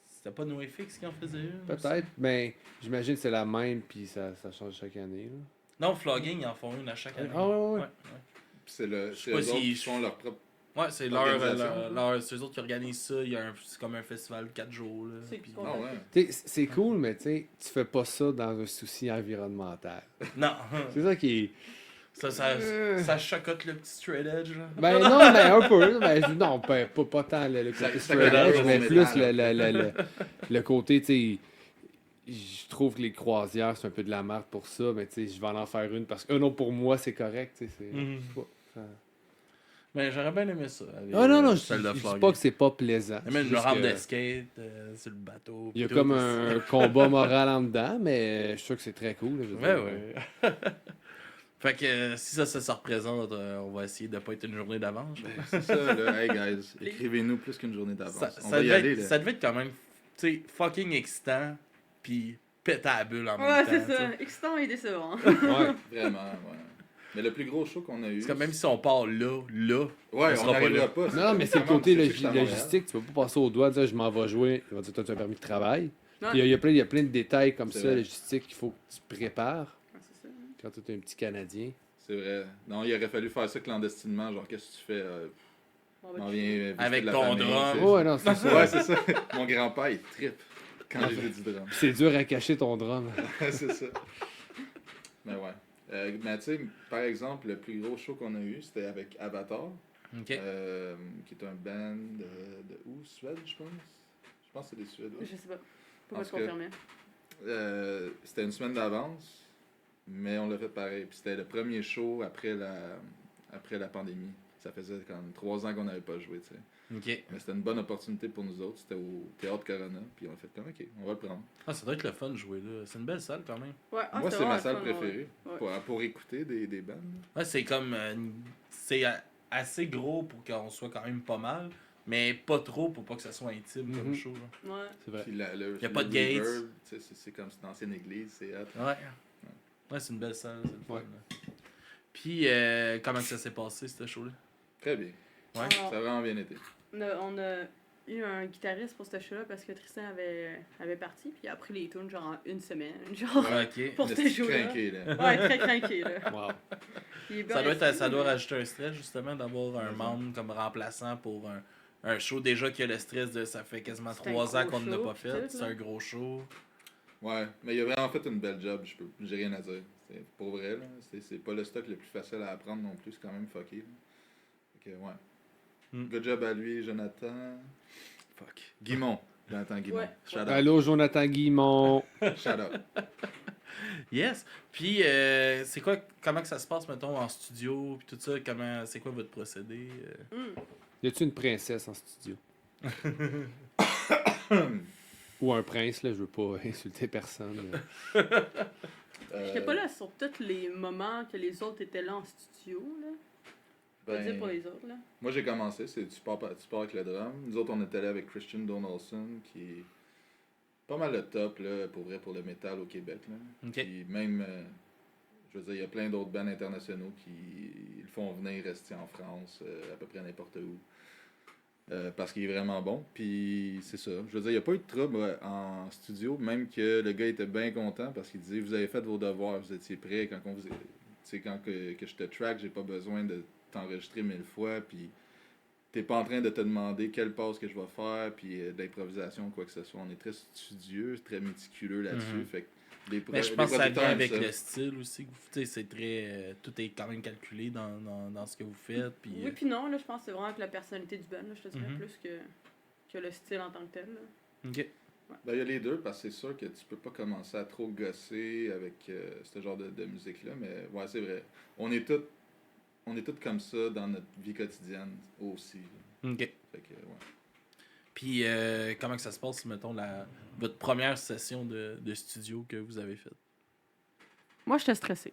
C'était pas NoFX qui en faisait une? Peut-être, mais j'imagine que c'est la même, puis ça change chaque année. Là. Non, Flogging, ils en font une à chaque année. Ah, ouais. Puis c'est Je sais c'est pas eux si autres qui je- font leur propre. Ouais, c'est c'est eux autres qui organisent ça. C'est comme un festival de 4 jours. Là, C'est puis- cool. Ah ouais. C'est cool, mais tu fais pas ça dans un souci environnemental. Non, C'est ça qui est. ça chocotte le petit straight edge. Là. Ben non, mais un peu. Ben, non, pas tant le côté Ça straight cadre edge, au mais métal. plus le côté, tu sais. Je trouve que les croisières, c'est un peu de la merde pour ça, mais tu sais, je vais en faire une parce que, non, pour moi, c'est correct, tu sais. Mhm. Je sais pas, ça- Mais j'aurais bien aimé ça. aller, Ah non, non, je celle de dis Flogging. pas que c'est pas plaisant. Il y a même c'est une juste rampe que de skate sur le bateau. il y a puis comme tout. un combat moral en dedans, mais je suis sûr que c'est très cool. là, je veux Ouais, dire. ouais. Fait que si ça se représente, on va essayer de pas être une journée d'avance. Ben, c'est ça, là. Hey, guys, écrivez-nous plus qu'une journée d'avance. Ça, On ça va y devait aller, être, là. ça devait être quand même, tu sais, fucking excitant, puis péter à la bulle en Ouais, même temps. c'est tu sais. ça. Excitant et décevant. Ouais. Vraiment, ouais. Mais le plus gros show qu'on a eu. C'est comme même si on part là, Ouais, on on sera pas n'arrivera là. pas. Non, mais c'est le Vraiment, côté c'est sûr que c'est à Montréal. logistique. Tu peux pas passer au doigt, dire je m'en vais jouer. Il va dire, toi, tu as un permis de travail. Ouais. Puis il y a plein de détails comme C'est ça, vrai. logistiques, qu'il faut que tu prépares Ouais, c'est ça. quand tu es un petit Canadien. C'est vrai. Non, il aurait fallu faire ça clandestinement. Genre, qu'est-ce que tu fais? On va M'en crier. viens visiter Avec la ton famille, drum. tu sais. Oh, ouais, non, c'est ça. Ouais, c'est ça. Mon grand-père, il trippe quand j'ai joué du drum. C'est dur à cacher ton drum. C'est ça. Mais ouais. Mais tu sais, par exemple, le plus gros show qu'on a eu, c'était avec Avatar, OK. qui est un band de où? Suède, je pense? Je pense que c'est des Suédois. Je sais pas. Pas Parce te que- confirmer. C'était une semaine d'avance, mais on l'a fait pareil. Puis c'était le premier show après la pandémie. Ça faisait comme 3 ans qu'on n'avait pas joué, tu sais. OK. Mais c'était une bonne opportunité pour nous autres. C'était au Théâtre Corona. Puis on a fait comme, OK, on va le prendre. Ah, ça doit être le fun de jouer là. C'est une belle salle quand même. Ouais, ah, Moi, c'était c'est ma vraiment salle le fun, ouais. préférée Ouais. pour écouter des bands. Ouais, c'est comme. C'est assez gros pour qu'on soit quand même pas mal, mais pas trop pour pas que ça soit intime comme Mhm. show. Là. Ouais. C'est vrai. Puis Y a pas de gates. reverb, tu sais, c'est comme c'est une ancienne église, c'est hot. Ouais. Ouais, c'est une belle salle, c'est le fun. Ouais. Là. Puis, comment ça s'est passé, ce show-là? Très bien. Ouais. Ça a vraiment bien été. On a eu un guitariste pour ce show-là parce que Tristan avait parti, puis il a pris les tunes genre en une semaine. Genre, Ouais, ok. pour ce show-là. Craqué, là. Ouais, très craqué, là. Wow. Il est bien Ça doit resté, rajouter un stress, justement, d'avoir un membre comme remplaçant pour un show. Déjà qu'il y a le stress de ça fait quasiment C'est un 3 ans gros qu'on ne l'a show, pas pis fait. tout, C'est là. un gros show. Ouais, mais il a vraiment fait une belle job, j'ai rien à dire. C'est pour vrai, là. C'est pas le stock le plus facile à apprendre non plus, c'est quand même fucké. Là. Fait que, ouais. Good job à lui, Jonathan. Fuck. Guimond. Jonathan Guimond. Ouais. Shout out. Allô, Jonathan Guimond. Shout out. Yes. Puis, c'est quoi, comment que ça se passe, mettons, en studio, puis tout ça, c'est quoi votre procédé? Y a-tu une princesse en studio? Ou un prince, là, je veux pas insulter personne. J'étais pas là sur tous les moments que les autres étaient là en studio, là. Je veux dire pour les autres, là. Moi, j'ai commencé, tu pars avec le drum. Nous autres, on était allés avec Christian Donaldson, qui est pas mal le top, là, pour vrai, pour le métal au Québec, là. Ok. Puis même, je veux dire, il y a plein d'autres bands internationaux qui le font venir rester en France, à peu près n'importe où. Parce qu'il est vraiment bon. Puis c'est ça. Je veux dire, il n'y a pas eu de trouble en studio, même que le gars était bien content parce qu'il disait vous avez fait vos devoirs, vous étiez prêts quand on vous. Tu sais, quand que je te track, j'ai pas besoin de t'enregistrer 1000 fois. Puis t'es pas en train de te demander quelle passe que je vais faire, puis d'improvisation, quoi que ce soit. On est très studieux, très méticuleux là-dessus. Fait que Mais je pense que ça vient producteurs avec aiment le style aussi. Tu sais, c'est très. Tout est quand même calculé dans ce que vous faites. Puis, Oui, puis non, là, je pense que c'est vraiment avec la personnalité du band, là, je te dirais, Mhm. plus que le style en tant que tel, là. Ok. Ben, il y a les deux, parce que c'est sûr que tu peux pas commencer à trop gosser avec ce genre de musique-là, mais ouais, c'est vrai. On est tous comme ça dans notre vie quotidienne aussi. Ok. Fait que, ouais. Puis, comment que ça se passe, mettons, votre première session de studio que vous avez faite? Moi, j'étais stressée.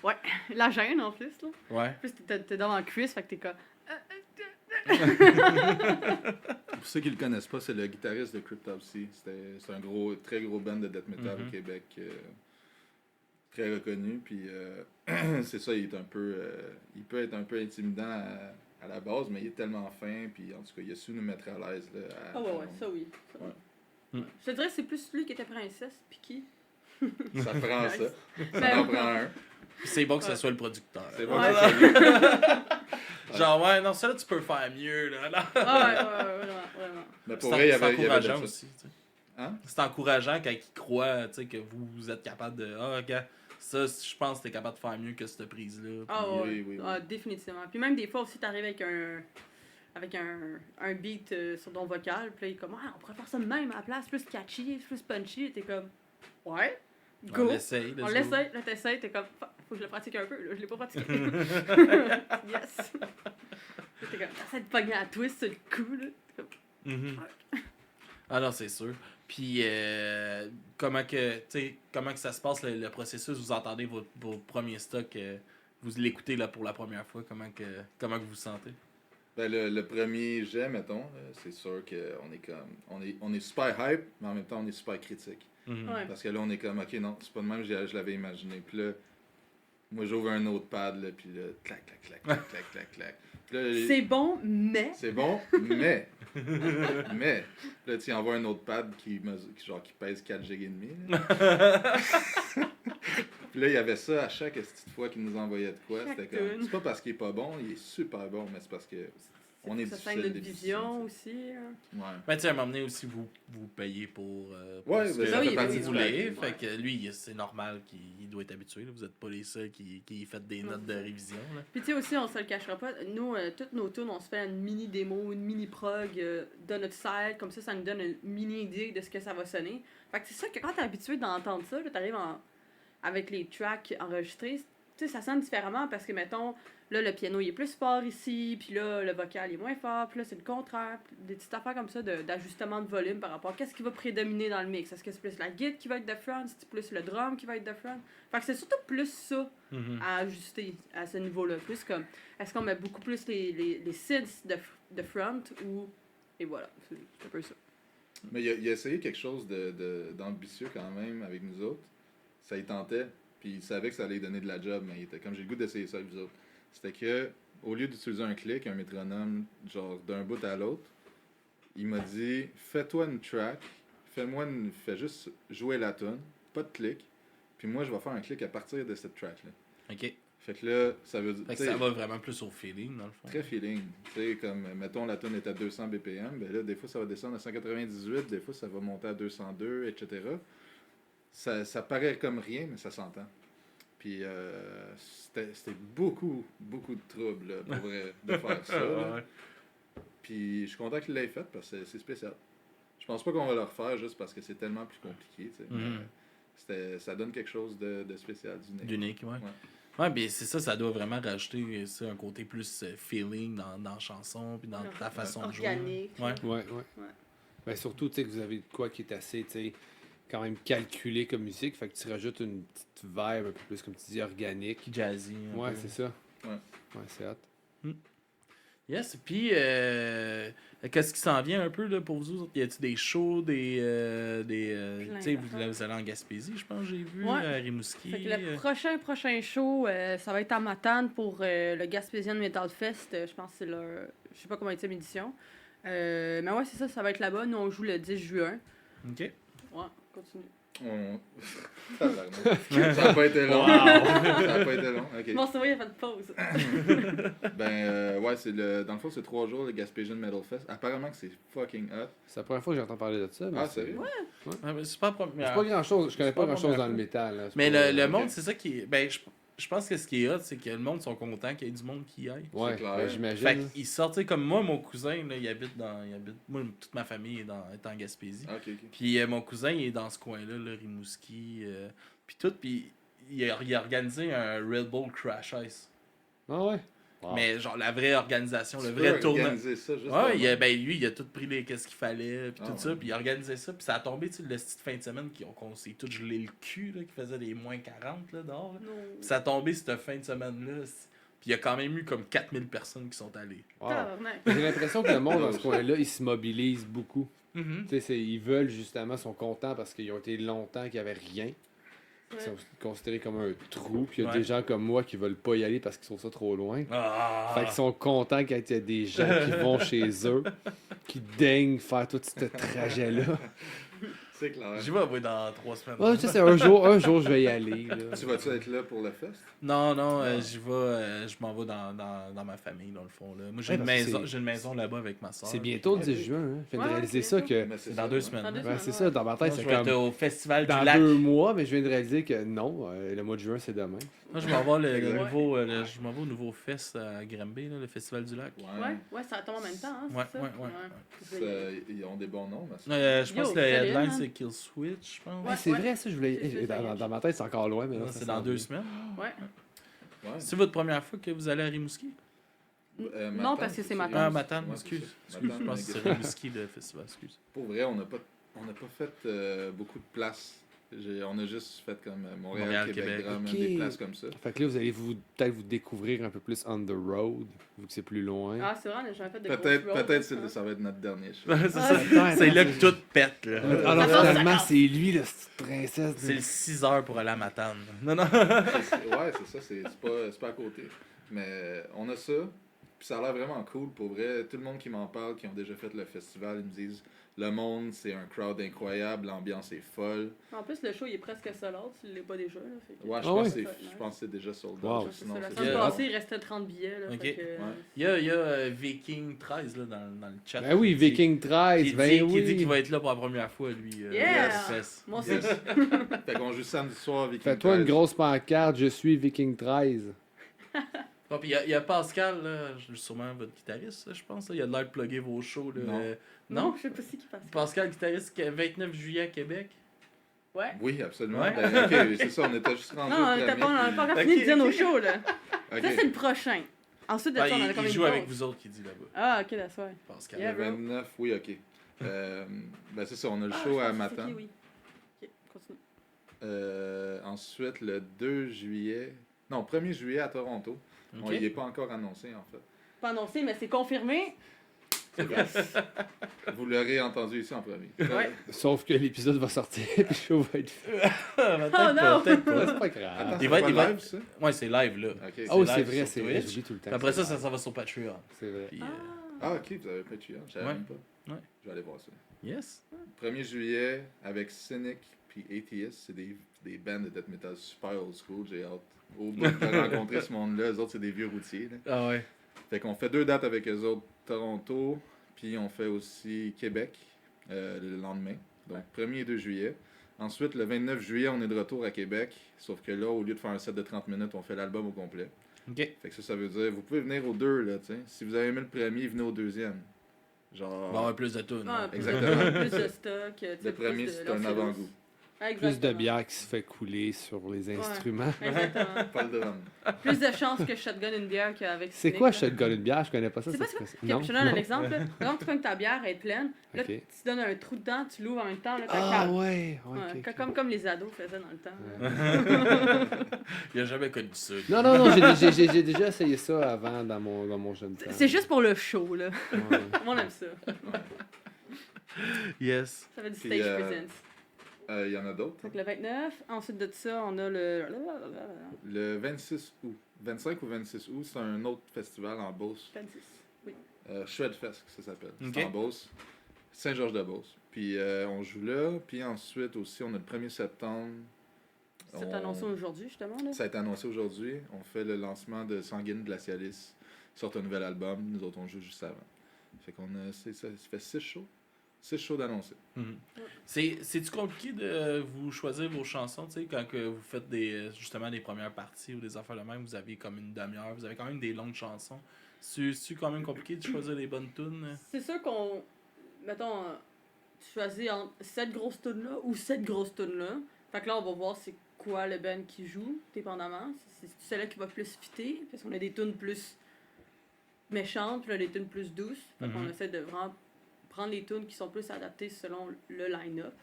Ouais, la gêne en plus, là. Ouais. En plus, t'es devant Chris, fait que t'es comme. Pour ceux qui le connaissent pas, c'est le guitariste de Cryptopsy. C'est un très gros band de death metal au Québec. Très reconnu. Puis c'est ça, il peut être un peu intimidant à la base, mais il est tellement fin. Puis en tout cas, il a su nous mettre à l'aise. Là, Ah ouais, ça oui. Ça, oui. Ouais. Je te dirais que c'est plus lui qui était princesse, puis qui. Ça prend ça. Ça Ben, en prend un. Puis c'est bon que ça soit le producteur. C'est bon. Ouais. que ça lui- Genre, ouais, non, ça là, tu peux faire mieux, là. Ah ouais, vraiment. Mais pour vrai, il y C'est avait de encourageant ça. aussi, tu sais. Hein? C'est encourageant quand ils croient, tu sais, que vous êtes capable de. Ah, regarde, ça, je pense que t'es capable de faire mieux que cette prise-là. Ah puis, ouais, oui. Ah, définitivement. Puis même des fois aussi, t'arrives avec un beat sur ton vocal, puis là, il est comme, ah, on pourrait faire ça de même à la place, plus catchy, plus punchy, et t'es comme, ouais, go. On l'essaye, On l'essaye, là t'essayes, t'es comme, faut que je le pratique un peu, là, je l'ai pas pratiqué. Yes. Là, t'es comme, t'essaies de pogner la twist sur le coup, là. T'es comme, Mhm. Ah non, c'est sûr. Puis, comment que ça se passe le processus? Vous entendez vos premiers stocks, vous l'écoutez là pour la première fois, comment que vous vous sentez? Ben, le premier jet, mettons, c'est sûr qu'on est comme. On est super hype, mais en même temps, on est super critique. Mhm. Ouais. Parce que là, on est comme, ok, non, c'est pas de même, je l'avais imaginé. Puis là, moi, j'ouvre un autre pad, là, puis là, clac, clac, clac, clac, clac, clac, clac. Puis là, c'est bon, mais. c'est bon, mais. Mais. Là, tu envoies un autre pad qui pèse 4 Go et demi. Là. Puis là, il y avait ça à chaque petite fois qu'il nous envoyait de quoi. Chaque C'était comme. tune. C'est pas parce qu'il est pas bon, il est super bon, mais c'est parce que. On est Ça difficile scène de d'édition, vision tu sais. aussi. Hein. Ouais. Ben, tu sais, à un moment donné aussi, vous payez pour Ouais, ce ben, que ça fait vous partie du voulez. package, Fait que lui, c'est normal qu'il doit être habitué. Là. Vous n'êtes pas les seuls qui faites des Non, notes c'est de ça. révision. Là. Puis tu sais aussi, on se le cachera pas, nous, toutes nos tunes, on se fait une mini démo, une mini prog de notre site, comme ça nous donne une mini idée de ce que ça va sonner. Fait que c'est ça que quand t'es habitué d'entendre ça, là, t'arrives avec les tracks enregistrés, tu sais, ça sonne différemment parce que, mettons, là, le piano, il est plus fort ici, puis là, le vocal, il est moins fort, puis là, c'est le contraire. Des petites affaires comme ça d'ajustement de volume par rapport à qu'est-ce qui va prédominer dans le mix. Est-ce que c'est plus la guitare qui va être de front, c'est plus le drum qui va être de front? Fait que c'est surtout plus ça à ajuster à ce niveau-là. Plus comme, est-ce qu'on met beaucoup plus les synths de front ou... Et voilà, c'est un peu ça. Mais il a essayé quelque chose d'ambitieux quand même avec nous autres. Ça y tentait. Puis il savait que ça allait lui donner de la job, mais il était comme j'ai le goût d'essayer ça avec vous autres. C'était que, au lieu d'utiliser un clic, un métronome, genre d'un bout à l'autre, il m'a dit fais-toi une track, fais juste jouer la tune, pas de clic, puis moi je vais faire un clic à partir de cette track-là. Ok. Fait que là, ça veut dire. Fait que ça va vraiment plus au feeling, dans le fond. Très feeling. Tu sais, comme, mettons, la tune est à 200 BPM, ben là, des fois, ça va descendre à 198, des fois, ça va monter à 202, etc. Ça paraît comme rien, mais ça s'entend. Puis, c'était beaucoup, beaucoup de trouble, là, pour vrai, de faire ça. Là. Ouais. Puis, je suis content qu'il l'ait fait, parce que c'est spécial. Je pense pas qu'on va le refaire juste parce que c'est tellement plus compliqué, tu sais. Mais ça donne quelque chose de spécial, D'unique, ouais. Ouais, bien c'est ça doit vraiment rajouter un côté plus feeling dans la chanson, puis dans ta façon de jouer. Organique. Ouais. Ben, surtout, tu sais, que vous avez de quoi qui est assez, tu sais, quand même calculé comme musique, fait que tu rajoutes une petite vibe un peu plus, comme tu dis, organique. Jazzy. Ouais, c'est ça. Ouais. Ouais, c'est hot. Yes, puis qu'est-ce qui s'en vient un peu là, pour vous autres? Y a-t-il des shows, tu sais, vous allez en Gaspésie, je pense, j'ai vu, à Rimouski. Fait que le prochain show, ça va être à Matane pour le Gaspésian Metal Fest. Je pense que c'est leur, je sais pas comment c'est édition. Mais ouais, c'est ça va être là-bas. Nous, on joue le 10 juin. OK. Ouais, continue. Ça n'a pas été long. Ça n'a pas été long. Okay. Bon, c'est vrai, il n'y a pas de pause. Dans le fond, c'est 3 jours, le Gaspésian Metal Fest. Apparemment que c'est fucking hot. C'est la première fois que j'entends parler de ça. Mais sérieux? Ouais. Mais c'est pas c'est pas grand-chose. Je connais pas grand-chose dans le métal. Là. Mais pas, le monde, c'est ça qui est... Ben, je pense que ce qui est hot, c'est que le monde sont contents qu'il y ait du monde qui y aille. Ouais, ben, j'imagine. Fait qu'ils sortent, tu sais, comme moi, mon cousin, là, il habite... Moi, toute ma famille est en Gaspésie. Okay. Puis mon cousin, il est dans ce coin-là, le Rimouski, puis tout, puis il a organisé un Red Bull Crash Ice. Ah ouais? Wow. Mais genre la vraie organisation, le Tu vrai peux tournoi. organiser ça juste Ouais, lui, il a tout pris qu'est-ce qu'il fallait, puis tout ça, ouais. puis il a organisé ça, puis ça a tombé, tu sais, le petite fin de semaine qu'on s'est tous gelé le cul, là, qui faisait des moins 40 là, dehors. Là. Puis ça a tombé cette fin de semaine-là, puis il y a quand même eu comme 4000 personnes qui sont allées. Wow. J'ai l'impression que le monde dans ce coin-là, il se mobilise beaucoup. Tu sais, ils veulent justement, sont contents parce qu'ils ont été longtemps qu'il n'y avait rien. Ils sont considérés comme un trou. Puis il y a des gens comme moi qui veulent pas y aller parce qu'ils sont ça trop loin. Fait qu'ils sont contents quand il y a des gens qui vont chez eux, qui daignent faire tout ce trajet-là. C'est clair. J'y vais, oui, dans 3 semaines. Ouais, tu sais, un jour, je vais y aller. Là. Tu vas-tu être là pour le fest? Non, j'y vais, je m'en vais dans ma famille, dans le fond. Là. Moi, j'ai une maison là-bas avec ma soeur. C'est bientôt le 10 juin. Hein. Je viens de réaliser ça que... C'est dans 2 semaines. C'est ça, dans ma tête, c'est comme... au Festival du dans Lac. 2 mois, mais je viens de réaliser que non, le mois de juin, c'est demain. Moi, je m'en vais je m'en vais au nouveau fest à Granby, là, le Festival du Lac. Ouais, ça tombe en même temps. Hein, Ouais. Ils ont des bons noms. Je pense que le headline, c'est Kill Switch, je pense. Ouais, c'est vrai, ça, je voulais... Dans ma tête, c'est encore loin, mais là, c'est dans 2 semaines. Ouais. C'est votre première fois que vous allez à Rimouski? Non, parce que c'est Matane. Ah, Matane, excuse. Je pense que c'est Rimouski, le festival, excuse. Pour vrai, on n'a pas fait beaucoup de places. On a juste fait comme Montréal, Québec, des places comme ça. Fait que là, vous allez peut-être vous découvrir un peu plus on the road, vu que c'est plus loin. Ah, c'est vrai, on a jamais fait de Peut-être ça va être notre dernier show. C'est là que tout pète. Là. Alors finalement, c'est lui, la petite princesse. C'est le 6 heures pour aller à Matane. Non. Ouais, c'est ça, c'est pas à côté. Mais on a ça, puis ça a l'air vraiment cool. Pour vrai, tout le monde qui m'en parle, qui ont déjà fait le festival, ils me disent le monde, c'est un crowd incroyable, l'ambiance est folle. En plus, le show, il est presque sold out, tu l'es pas déjà. Là, fait que... Ouais, je pense que c'est déjà sold out. Wow. Sinon, la semaine passée, il restait 30 billets. Là, okay. Il y a Viking 13 là, dans le chat. Ben oui, Viking 13, qui dit qu'il va être là pour la première fois, lui. Moi aussi. Fait qu'on joue samedi soir, Viking 13. Fais-toi une grosse pancarte, je suis Viking 13. Bon, puis il y a Pascal, là, sûrement votre guitariste, je pense. Là. Il a l'air de plugger vos shows. Là. Non, je sais pas si qui passe. Pascal, guitariste, 29 juillet à Québec. Ouais. Oui, absolument. Ouais. Ben, ok, c'est ça, on était juste rendu. Non, on n'a pas encore fini de dire nos shows, là. Okay. Ça, c'est le prochain. Ensuite de ça, on a quand même. Il joue avec vous autres, qui dit là-bas. Ah, ok, that's why. Pascal. Le 29, oui, ok. Ben, c'est ça, on a le show à Matane. Oui. Ok, continue. Ensuite, le 2 juillet. Non, 1er juillet à Toronto. Okay. Il n'est pas encore annoncé, en fait. Pas annoncé, mais c'est confirmé. C'est vrai. Vous l'aurez entendu ici en premier. Ouais. Sauf que l'épisode va sortir et le show va être fait. Peut-être Oh non! peut-être Ouais, pas. c'est pas grave. Attends, Il c'est va- pas il va- live, ça? Ouais, c'est live, là. Ok. Ah oui, live c'est vrai, sur c'est Twitch. j'oublie tout le temps. Puis après c'est ça live. va sur Patreon. C'est vrai. Puis, Ah, ok, vous avez Patreon, je savais Ouais. même pas. Ouais. Je vais aller voir ça. yes. 1er juillet, avec Cynic puis ATS, c'est des bands de death metal super old school, j'ai hâte au bout de rencontrer ce monde-là. Eux autres, c'est des vieux routiers. Là. Ah ouais. Fait qu'on fait 2 dates avec eux autres, Toronto, puis on fait aussi Québec le lendemain, donc 1er et 2 juillet. Ensuite, le 29 juillet, on est de retour à Québec, sauf que là, au lieu de faire un set de 30 minutes, on fait l'album au complet. Ok. Fait que ça veut dire, vous pouvez venir aux deux, là, tu sais. Si vous avez aimé le premier, venez au deuxième. Genre, Il va y avoir plus de tunes. Ah, là. Exactement. Plus de stock. tu sais, le premier, plus de c'est un lancer avant-goût. loose. Plus de Exactement. bière qui se fait couler sur les instruments. Exactement. Pas le drum. Plus de chances que je shotgun une bière qu'avec C'est Cynic, quoi là. shotgun une bière? Je connais pas ça. C'est pas cette ça? expression. Ok, je te donne un exemple. Là. Par exemple, tu pognes ta bière, elle est pleine. Là, Ok. tu donnes un trou dedans, tu l'ouvres en même temps. Là, Ah ouais, Ouais, ok, ok. Comme les ados faisaient dans le temps. Il a jamais connu ça. Non, non, non, j'ai déjà essayé ça avant dans mon jeune temps. C'est juste pour le show, là. Ouais. Moi, on aime ça. Yes. Ça fait du Puis, stage presence. Il y en a d'autres. Donc le 29. Ensuite de ça, on a le... Le 26 août. 25 ou 26 août, c'est un autre festival en Beauce. 26. Oui. Shredfest, ça s'appelle. Ok. C'est en Beauce. Saint-Georges-de-Beauce. Puis on joue là. Puis ensuite aussi, on a le 1er septembre. C'est annoncé aujourd'hui, justement. Là. Ça a été annoncé aujourd'hui. On fait le lancement de Sanguine Glacialis. Ils sortent un nouvel album. Nous autres, on joue juste avant. Fait qu'on a... Ça fait 6 shows. 6 shows d'annoncés. Mhm. C'est-tu compliqué de vous choisir vos chansons, tu sais, quand que vous faites justement des premières parties ou des affaires de même, vous avez comme une demi-heure, vous avez quand même des longues chansons. C'est-tu quand même compliqué de choisir les bonnes tunes? C'est sûr qu'on... Mettons, tu choisis entre cette grosse tune-là ou cette grosse tune-là. Fait que là, on va voir c'est quoi le band qui joue, dépendamment. C'est celle-là qui va plus fitter, parce qu'on a des tunes plus méchantes, puis là, des tunes plus douces. Fait qu'on essaie de vraiment prendre les tunes qui sont plus adaptées selon le line-up.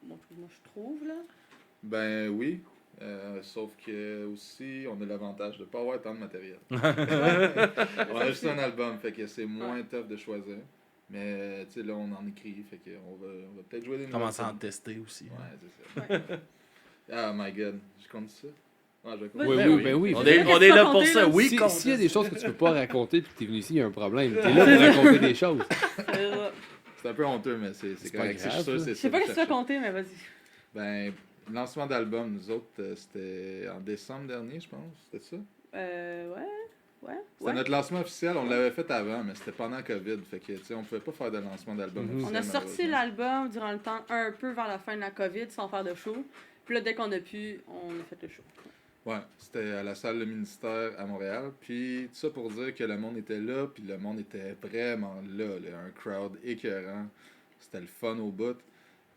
Bon, moi, je trouve, là. Ben oui. Sauf que aussi, on a l'avantage de ne pas avoir tant de matériel. On a juste un album, fait que c'est moins tough de choisir. Mais tu sais, là, on en écrit, fait qu'on va peut-être jouer des nouvelles Commencer à en tunes. tester aussi. Ouais, c'est ça. Ah my god, je compte ça. Ouais, je compte. Oui, Ben oui, ben oui. On C'est est, vrai on que est tu là vas pour compter, ça, là. oui, S'il y a des choses que tu peux pas raconter puis que t'es venu ici, il y a un problème. T'es là pour raconter des choses. C'est un peu honteux, mais c'est C'est correct. pas grave, Je suis sûr que ça. c'est Je sais ça pas que que vous tu vas cherchez. compter, mais vas-y. Ben, lancement d'album, nous autres, c'était en décembre dernier, je pense. C'était ça? Ouais. C'était notre lancement officiel. On l'avait fait avant, mais c'était pendant COVID. Fait que, tu sais, on pouvait pas faire de lancement d'album Mhm. officiel. On a sorti malheureusement. l'album durant le temps, un peu vers la fin de la COVID, sans faire de show. Puis là, dès qu'on a pu, on a fait le show. Ouais, c'était à la salle Le Ministère à Montréal. Puis tout ça pour dire que le monde était là, puis le monde était vraiment là. Un crowd écœurant. C'était le fun au bout.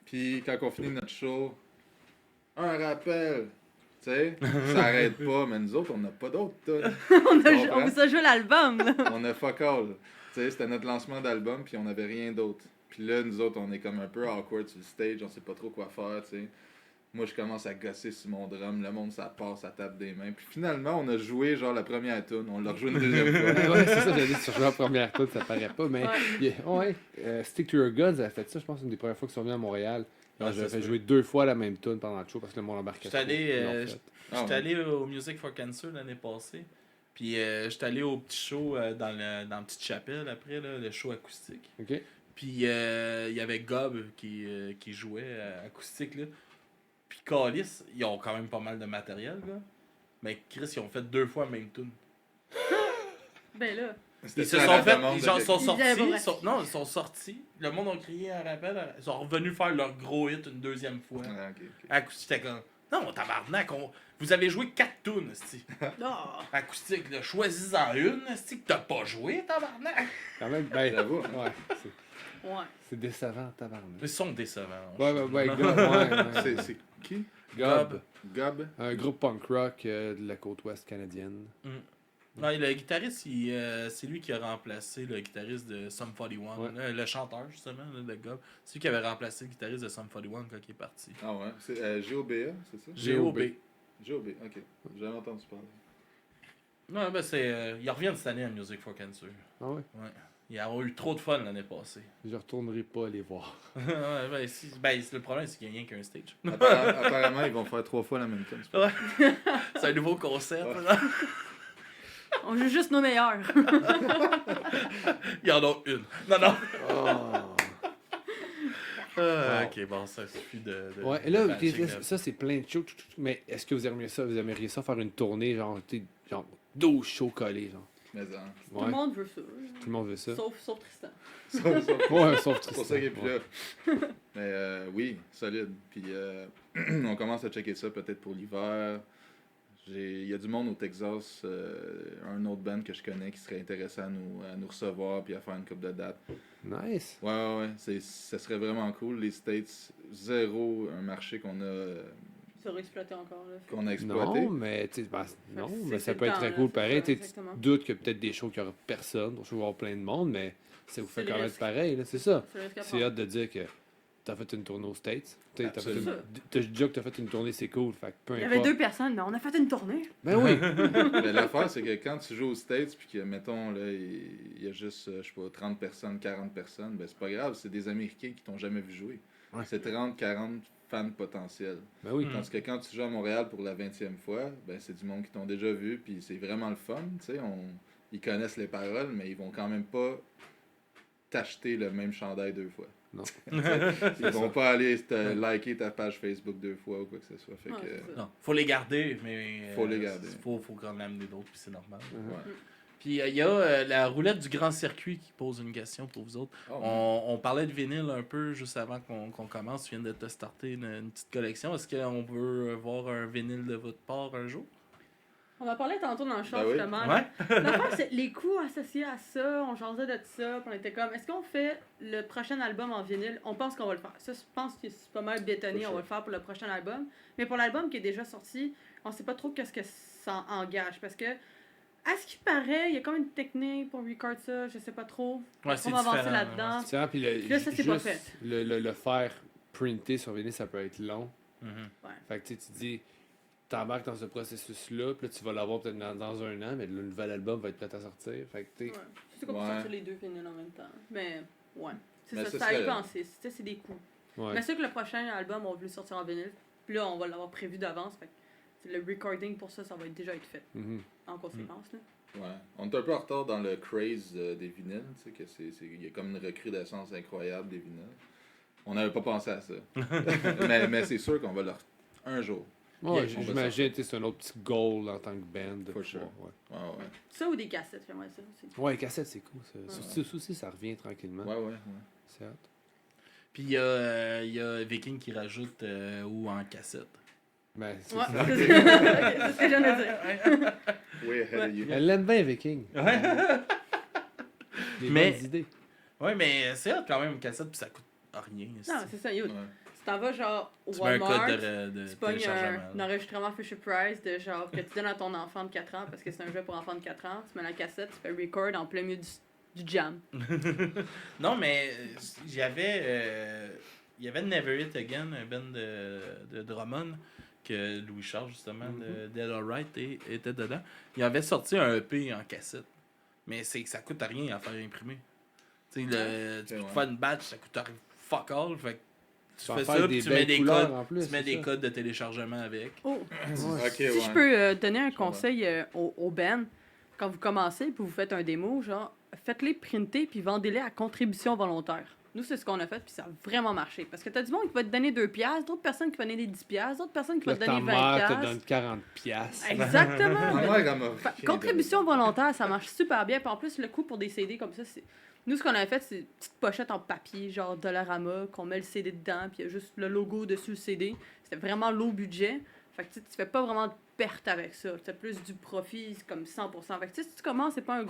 Puis quand on finit notre show, un rappel. Tu sais, ça arrête pas, mais nous autres, on n'a pas d'autres tunes. On vous a joué l'album, là. On a fuck all. Tu sais, c'était notre lancement d'album, puis on n'avait rien d'autre. Puis là, nous autres, on est comme un peu awkward sur le stage, on sait pas trop quoi faire, tu sais. Moi, je commence à gosser sur mon drum, le monde, ça part, ça tape des mains. Puis finalement, on a joué genre la première tune, on l'a rejoué une deuxième fois. Ouais, c'est ça, j'allais dire, sur la première tune, ça paraît pas, mais... Ouais. Stick to Your Guns a fait ça, je pense, une des premières fois qu'ils sont venus à Montréal. Ouais, J'avais ça fait se jouer 2 fois la même tune pendant le show parce que le monde embarquait. J'étais allé, trop. Ils l'ont fait. J'étais allé au Music for Cancer l'année passée. Puis j'étais allé au petit show dans la petite chapelle après, là, le show acoustique. OK. Puis il y avait Gob qui jouait acoustique. Là. Puis Calis, ils ont quand même pas mal de matériel. Là. Mais Chris, ils ont fait 2 fois la même tune. Ben là. C'était Ils se ça, sont la fait, demande ils de en sont Ils avaient sortis. pas Non, ils sont sortis. Le monde a crié un rappel. Ils sont revenus faire leur gros hit une deuxième fois. Ah, ok, ok. Acoustique, j'étais comme. Non, tabarnak, vous avez joué 4 tunes, esti. Non. Acoustique, là, choisis-en une, esti, que t'as pas joué, tabarnak. Quand même, ben... J'avoue, hein. Ouais, Ouais. c'est décevant, tabarnak. Ils sont décevants. Ouais, Gob, ouais. C'est qui? Gob. Gob? Un groupe punk rock de la côte ouest canadienne. Non, le guitariste, c'est lui qui a remplacé le guitariste de Sum 41, Ouais. le chanteur justement, là, le gars. C'est lui qui avait remplacé le guitariste de Sum 41 quand il est parti. Ah ouais, c'est GOBA, c'est ça? GOB. GOB, ok. J'ai jamais entendu parler. Non, ben ils reviennent cette année à Music for Cancer. Ah ouais? Ouais. Ils ont eu trop de fun l'année passée. Je retournerai pas les voir. Ouais, le problème, c'est qu'il n'y a rien qu'un stage. Apparemment, ils vont faire 3 fois la même chose. Ouais. C'est un nouveau concept. Ouais. Là. On joue juste nos meilleurs. Il y en a une. Non. Oh. Ah, Wow. ok, bon, ça suffit de. Ouais, et de là, batching, ok, ça c'est plein de shows. Mais est-ce que vous aimeriez ça? Vous aimeriez ça faire une tournée, genre, genre 12 shows collés, genre? Mais Tout Ouais, le monde veut ça. tout le monde veut ça. Sauf Tristan. Ouais, sauf C'est pour ça qu'il est plus là. Mais oui, solide. Puis on commence à checker ça peut-être pour l'hiver. Il y a du monde au Texas, un autre band que je connais qui serait intéressé à nous recevoir puis à faire une coupe de dates. Nice. Ouais. Ça serait vraiment cool. Les States, zéro un marché qu'on a Ça aurait exploité encore. Là. qu'on a exploité. Non, mais, tu sais, non, c'est- mais c'est ça le peut être temps, très là, cool c'est pareil. ça, Tu sais, exactement. tu doutes qu'il y a peut-être des shows qu'il n'y aura personne, donc je vais voir plein de monde, mais ça vous C'est fait le quand même risque. pareil, là, c'est ça. C'est le risque à C'est prendre. hâte de dire que t'as fait une tournée aux States. Tu sais, Absolument. t'as déjà que t'as fait une tournée, c'est cool. Fait que peu Il y importe. avait 2 personnes, mais on a fait une tournée. Ben oui. Mais l'affaire, c'est que quand tu joues aux States, puis que, mettons, là, il y a juste, je sais pas, 30 personnes, 40 personnes, ben c'est pas grave, c'est des Américains qui t'ont jamais vu jouer. Ouais. C'est 30, 40 fans potentiels. Ben oui. Tandis que quand tu joues à Montréal pour la 20e fois, ben c'est du monde qui t'ont déjà vu, puis c'est vraiment le fun, tu sais, ils connaissent les paroles, mais ils vont quand même pas t'acheter le même chandail 2 fois. Non. Ils vont pas aller liker ta page Facebook 2 fois ou quoi que ce soit. Fait Ouais, que, c'est ça. Non, faut les garder, mais. Faut les garder. Faut qu'on en amener d'autres, puis c'est normal. ouais. Puis il y a la roulette du grand circuit qui pose une question pour vous autres. Oh, On parlait de vinyle un peu juste avant qu'on commence. Tu viens de te starter une petite collection. Est-ce qu'on veut voir un vinyle de votre part un jour? On en parlait tantôt dans le show, Ben oui. justement. Ouais. L'affaire, c'est les coûts associés à ça. On jasait de ça. Puis on était comme, est-ce qu'on fait le prochain album en vinyle? On pense qu'on va le faire. Ça, je pense que c'est pas mal bétonné. For On va le faire pour le prochain album. Mais pour l'album qui est déjà sorti, on sait pas trop qu'est-ce que ça engage. Parce que, à ce qui paraît, il y a comme une technique pour record ça. Je sais pas trop. Ouais, c'est On va avancer différent, là-dedans. C'est vrai, puis Là, ça, c'est pas juste fait. le faire printer sur vinyle, ça peut être long. Mhm. Fait que tu sais, tu dis, t'embarques dans ce processus-là, puis là, tu vas l'avoir peut-être dans un an, mais le nouvel album va être prêt à sortir. Fait que tu sais, Ouais. C'est comme Ouais. sortir les deux vinyles en même temps. Mais, ouais. C'est Mais ça, ça ça a y serait- penser. C'est des coûts. ouais. Mais c'est sûr que le prochain album, on veut le sortir en vinyle. Puis là, on va l'avoir prévu d'avance. Fait que le recording pour ça, ça va déjà être fait Mhm. en conséquence. Là. Ouais. On est un peu en retard dans le craze des vinyles, tu sais, que il y a comme une recrudescence incroyable des vinyles. On n'avait pas pensé à ça. mais c'est sûr qu'on va le un jour. Ouais, Yeah, on va j'imagine que c'est un autre petit goal en tant que band. de For pouvoir- sure. Ouais. Ouais, Ça ou des cassettes, j'aimerais ça aussi. Ouais, les cassettes, c'est cool. Ça. Ouais. Ça aussi, ça revient tranquillement. ouais. C'est hot. Puis il y a Viking qui rajoute ou en cassette. Ben, c'est Ouais, ça. c'est c'est ce que j'allais dire. Oui, ahead of you. Elle l'aime bien, Viking. Ouais. Des Mais- bonnes idées. Ouais, mais c'est hot quand même une cassette, puis ça coûte rien. Non, c'est ça. Yo, Ouais. tu t'en vas genre au Tu mets un Walmart, code de tu pognes téléchargement. un enregistrement Fisher Price de genre que tu donnes à ton enfant de 4 ans parce que c'est un jeu pour enfants de 4 ans. Tu mets la cassette, tu fais record en plein milieu du jam. Non, mais il y avait Never It Again, un band de Drummond, que Louis Charles, justement, de Dead Alright, était dedans. Il avait sorti un EP en cassette. Mais c'est que ça coûte rien à faire imprimer. Tu sais, tu peux Ouais. faire une batch, ça coûte fuck all. Fait que tu vas fais faire ça, des puis tu mets belles des couleurs codes. en plus, Tu mets c'est des ça. codes de téléchargement avec. Oh! Ouais. Ok, Si ouais. je peux donner un comprends. conseil au band, quand vous commencez puis vous faites un démo, genre, faites-les printer puis vendez-les à contribution volontaire. Nous, c'est ce qu'on a fait puis ça a vraiment marché. Parce que t'as du monde qui va te donner 2 piastres, d'autres personnes qui vont donner 10 piastres, d'autres personnes qui vont Là, te ta donner 20 mère te piastres. donne 40 piastres. Exactement! Ma mère, elle m'a Fait, rien contribution donné. volontaire, ça marche super bien. Puis en plus, le coût pour des CD comme ça, c'est. Nous, ce qu'on avait fait, c'est une petite pochette en papier, genre Dollarama, qu'on met le CD dedans, puis il y a juste le logo dessus le CD. C'était vraiment low budget. Fait que tu fais pas vraiment de perte avec ça. Tu as plus du profit, c'est comme 100%. Fait que si tu commences, c'est pas une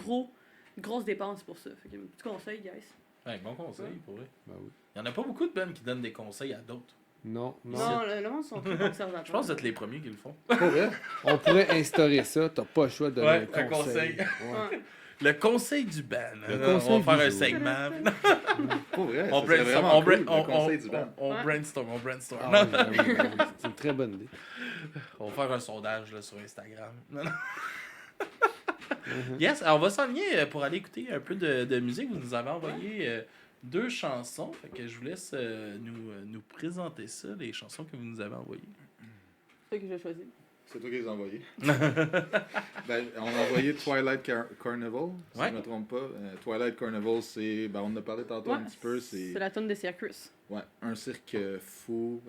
grosse dépense pour ça. Fait que un petit conseil, guys. Ouais, bon conseil, pour vrai. Ben oui. Il y en a pas beaucoup de bands qui donnent des conseils à d'autres. Non, non. Non, le monde sont très conservateurs. Je pense que vous êtes les premiers qui le font. Pour vrai? On pourrait instaurer ça. T'as pas le choix de donner Ouais, un un conseil. conseil. Ouais. Ouais. Le conseil du band. Le On conseil va faire du un jour. segment. Pour vrai? On ça serait brainstorm. vraiment On, cool, bra- le conseil du band. on Ouais. brainstorm. On brainstorm. Ah, oui, ben oui, ben oui. C'est une très bonne idée. On va faire un sondage là, sur Instagram. Non, non. Yes, alors on va s'enligner pour aller écouter un peu de musique. Vous nous avez envoyé 2 chansons. Fait que je vous laisse nous présenter ça, les chansons que vous nous avez envoyées. C'est que j'ai choisi. C'est toi qui les as envoyés. Ben, on a envoyé Twilight Carnival, si je ne me trompe pas. Twilight Carnival, c'est. Ben, on en a parlé tantôt un petit peu. C'est la tune de Circus. Ouais, un cirque fou.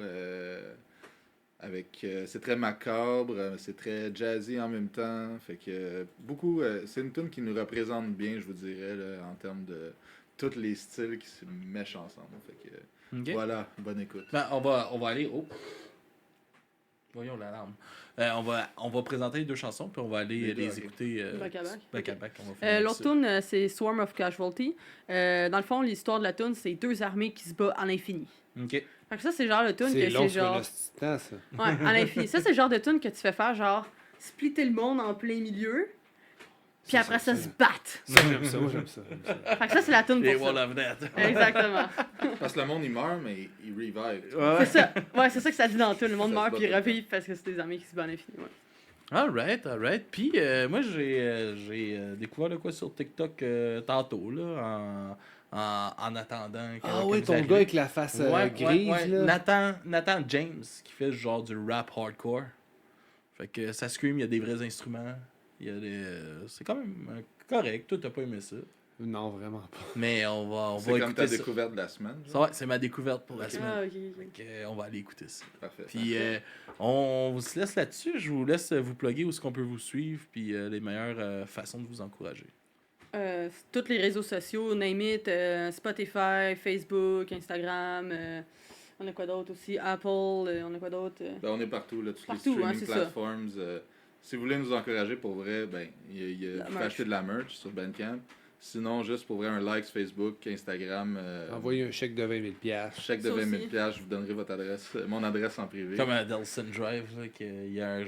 C'est très macabre, c'est très jazzy en même temps. Fait que beaucoup. C'est une tune qui nous représente bien, je vous dirais, là, en termes de tous les styles qui se mèchent ensemble. Fait que, Okay. voilà, bonne écoute. Ben, on va aller. Oh. Voyons l'alarme. On va présenter les 2 chansons, puis on va aller les écouter back à back. L'autre tune, c'est Swarm of Casualty. Dans le fond, l'histoire de la tune, c'est 2 armées qui se battent à l'infini. OK. Fait que ça, c'est genre le tune que long, c'est genre. Temps, ça. Ouais, à l'infini. Ça, c'est le genre de tune que tu fais faire, genre, splitter le monde en plein milieu, puis après ça se battre. Ça, j'aime ça, moi, j'aime ça. Fait que ça, c'est la tune Les pour Wall ça. of Death. Exactement. Parce que le monde, il meurt, mais il revive. C'est ça. Ouais, c'est ça que ça dit dans le tune. Le monde Ça meurt se bat puis il tout le revive parce que c'est des armées qui se battent à l'infini. Ouais. Alright. Puis moi, j'ai découvert de quoi sur TikTok tantôt, là, en attendant. Ah oui, ton gars avec la face grise, là. Nathan James, qui fait genre du rap hardcore. Fait que ça scream, il y a des vrais instruments. C'est quand même correct. Toi, t'as pas aimé ça. Non, vraiment pas. Mais on va C'est comme écouter ta ça. découverte de la semaine. Ça, ouais, c'est ma découverte pour la Ok. semaine. Ah, ok. Fait que, on va aller écouter ça. Parfait. Puis on vous laisse là-dessus. Je vous laisse vous plugger où est-ce qu'on peut vous suivre, puis les meilleures façons de vous encourager. Tous les réseaux sociaux, name it, Spotify, Facebook, Instagram, on a quoi d'autre aussi, Apple, on a quoi d'autre. Ben, on est partout, là, toutes Partout, les hein, streaming c'est ça. platforms. Si vous voulez nous encourager, pour vrai, ben, vous pouvez acheter de la merch sur Bandcamp. Sinon, juste pour vrai, un like Facebook, Instagram. Envoyez un chèque de 20 000 $. Chèque de Ça 20 000 aussi. $, je vous donnerai votre adresse, mon adresse en privé. Comme à Delson Drive, là, qu'il y a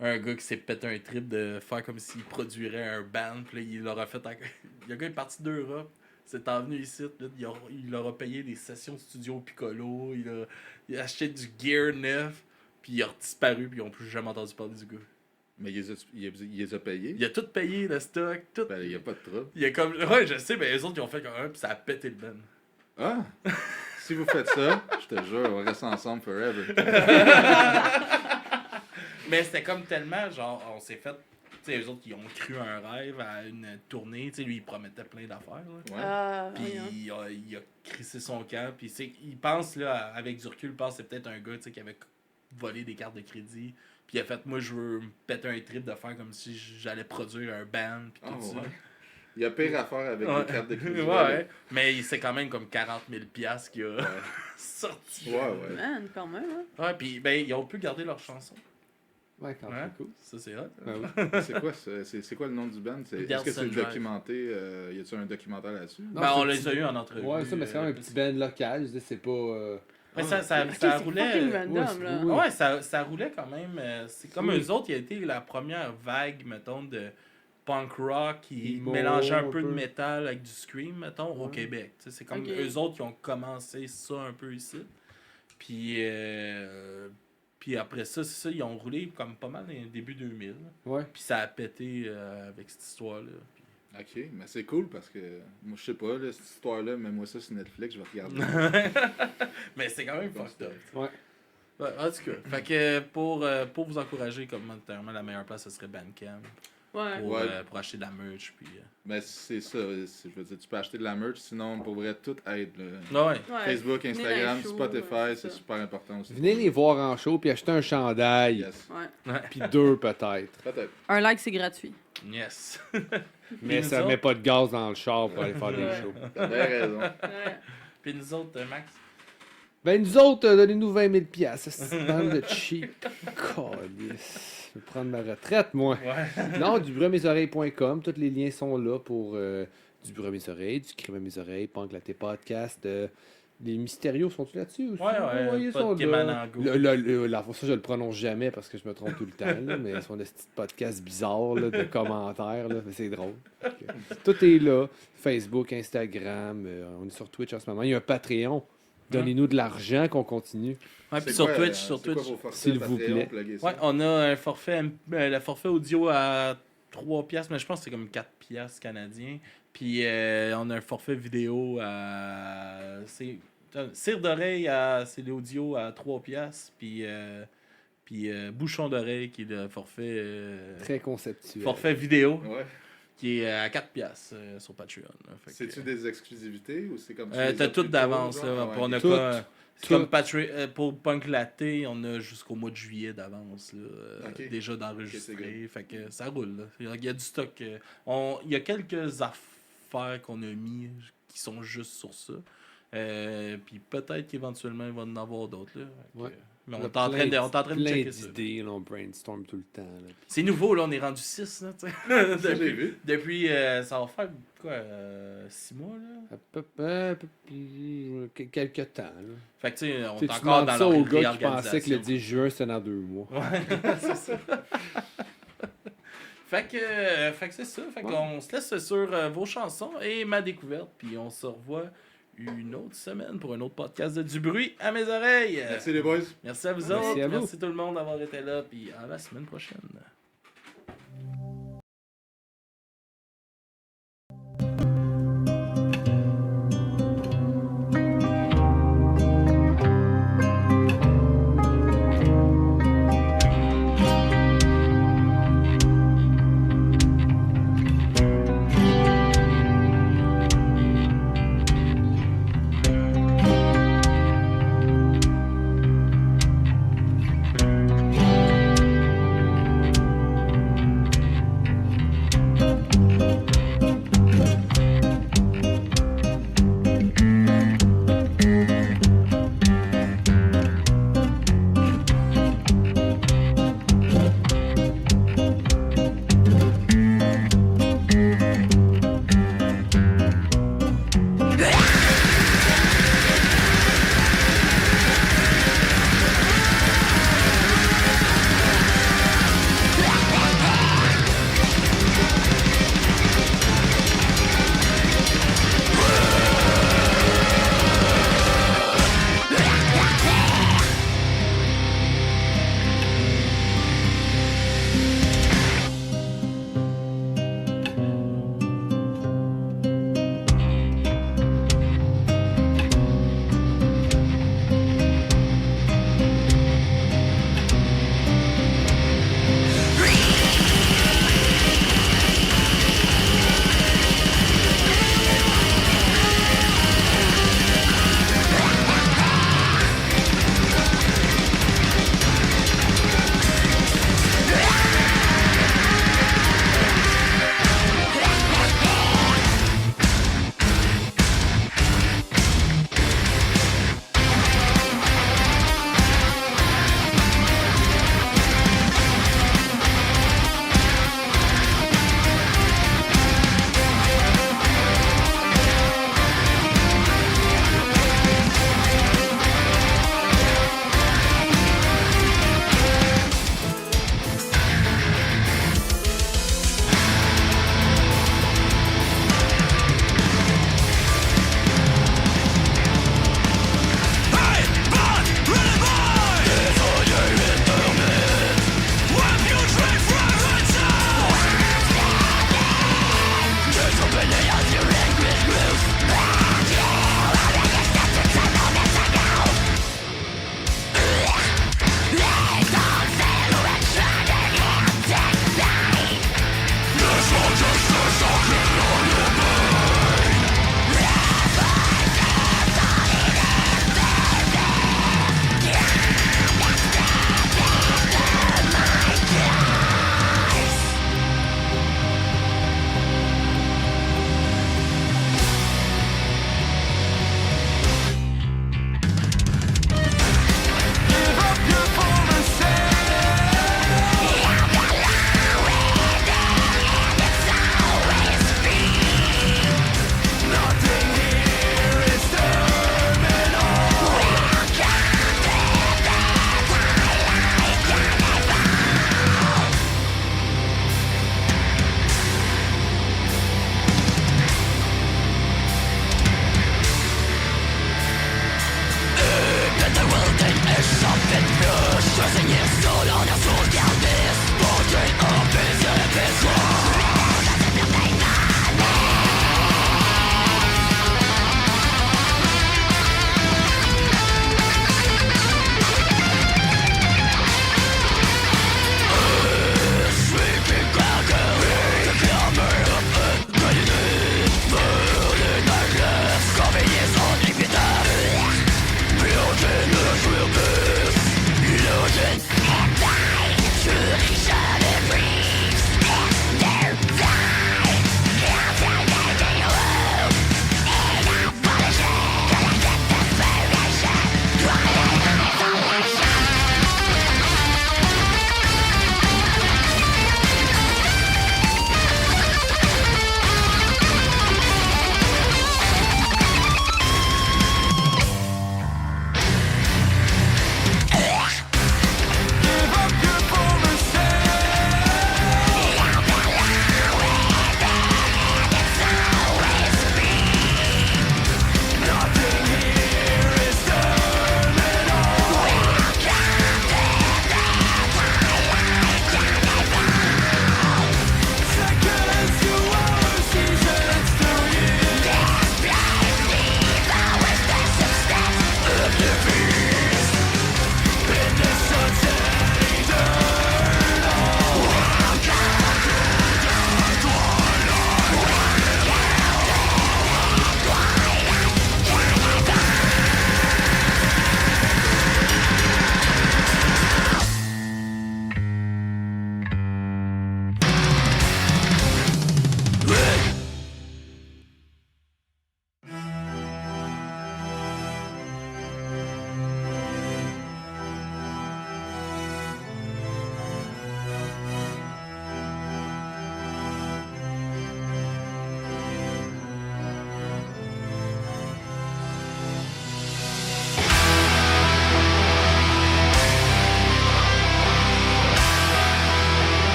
un gars qui s'est pété un trip de faire comme s'il produirait un band. Puis là, il l'aura fait. Le gars est parti d'Europe. C'est envenu ici. Là, il leur a payé des sessions studio Piccolo. Il a acheté du gear neuf. Puis il a disparu. Puis ils n'ont plus jamais entendu parler du gars. Mais il les a payés. Il a tout payé, le stock. Tout. Ben, il n'y a pas de trouble. Il a comme. Ouais, je sais, mais les autres, ils ont fait comme un. Puis ça a pété le band. Ah! Si vous faites ça, je te jure, on reste ensemble forever. Mais c'était comme tellement, genre, on s'est fait. Tu sais, eux autres, ils ont cru un rêve à une tournée. Tu sais, lui, il promettait plein d'affaires. Là. Ouais. Ah, Puis il a crissé son camp. Puis il pense, là, avec du recul, il pense que c'est peut-être un gars tu sais, qui avait volé des cartes de crédit. Puis il a fait, moi, je veux me péter un trip de faire comme si j'allais produire un band. Puis tout ça. Ouais. Il y a pire à faire avec Ouais. les cartes de crédit. Ouais. Mais c'est quand même comme 40 000 $$ qu'il a Ouais. sorti. Ouais. Man, quand même, hein. Ouais, puis ben, ils ont pu garder leur chanson. Ouais, quand Ouais. même, cool. Ça, c'est hot. Ben oui. C'est quoi ça? C'est quoi le nom du band? Est-ce que c'est Delson Drive. documenté? Y a-tu un documentaire là-dessus? Non, Ben, c'est on un les petit- a eu en entrevue. Ouais, ça, mais c'est quand même un petit band local. Je dis, c'est pas. Mais ça Ok, ça c'est roulait. fucking random, ouais, là. oui. Ouais, ça roulait quand même. C'est comme Oui. eux autres, il a été la première vague, mettons, de punk rock qui Emo, mélangeait un un peu de peu. métal avec du scream, mettons, au Ouais. Québec. Tu sais, c'est comme Ok. eux autres qui ont commencé ça un peu ici. Puis après ça, c'est ça, ils ont roulé comme pas mal dans les débuts 2000. Ouais. Puis ça a pété avec cette histoire-là. Ok, mais c'est cool parce que moi je sais pas, là, cette histoire-là, mets-moi ça sur Netflix, je vais regarder. Mais c'est quand même fucked up. Ouais. Ouais, en tout cas, fait que pour vous encourager, comme monétairement, la meilleure place, ce serait Bandcamp. Ouais. Ouais. Pour acheter de la merch. Puis, Mais c'est ça, je veux dire, tu peux acheter de la merch, sinon pour vrai, tout aide. Là. Ouais. Ouais. Facebook, Venez dans Instagram, les shows, Spotify, ouais, c'est ça. super important aussi. Venez les voir en show puis acheter un chandail. Yes. Ouais. Puis 2 peut-être. Peut-être. Un like, c'est gratuit. Yes. Mais nous ça autres? met pas de gaz dans le char pour aller faire des Ouais. shows. T'as bien raison. Ouais. Puis nous autres, Max. Ben nous autres, donnez-nous 20 000 $. C'est une bande de cheap. Calice. Je vais prendre ma retraite, moi. Ouais. Non, dubrumesoreilles.com. Tous les liens sont là pour du bruit à mes oreilles, du crime à mes oreilles, Punk Latte Podcast. Les Mystérieux sont-ils là-dessus aussi? Ouais, ils pas sont de là. Kemanango. Ça, je le prononce jamais parce que je me trompe tout le temps. Là, mais ils sont des petits podcasts bizarres là, de commentaires. Là, mais c'est drôle. Tout est là. Facebook, Instagram. On est sur Twitch en ce moment. Il y a un Patreon. Donnez-nous de l'argent qu'on continue. Ouais, puis C'est sur quoi, Twitch, c'est sur quoi Twitch. vos forfaits S'il vous Patreon, plaît. pluguez ça? Ouais, on a un forfait, le forfait audio à $3, mais je pense que c'est comme $4 canadiens. Puis on a un forfait vidéo à... Cire d'oreille, c'est l'audio à $3. Puis bouchon d'oreille, qui est le forfait... Très conceptuel. Forfait vidéo. Ouais. Qui est à $4 sur Patreon. C'est-tu des exclusivités ou c'est comme t'as tout d'avance. On a Tout. pas... C'est comme pour Punk Latte, on a jusqu'au mois de juillet d'avance déjà d'enregistrer. Fait que ça roule. Là. Il y a du stock. Il y a quelques affaires qu'on a mis qui sont juste sur ça. Puis peut-être qu'éventuellement il va en avoir d'autres. Là. Ouais. Mais on est en train de checker ça. D'idées, on brainstorm tout le temps. Là. C'est nouveau, là, on est rendu 6. Là, Ça, j'ai vu. Depuis ça va faire quoi 6 mois là? Quelques temps. Là. Fait que tu sais, on Tu est sais, tu encore demandes dans ça la au gars qui pensait réorganisation. que le 10 juin c'était dans 2 mois. Ouais, c'est ça. Fait que c'est ça. Fait qu'on se laisse sur vos chansons et ma découverte. Puis on se revoit une autre semaine pour un autre podcast de Du bruit à mes oreilles. Merci les boys. Merci à vous Merci autres. à vous. Merci tout le monde d'avoir été là. Puis à la semaine prochaine. Stressing is so long, I so down this. Portrait of this,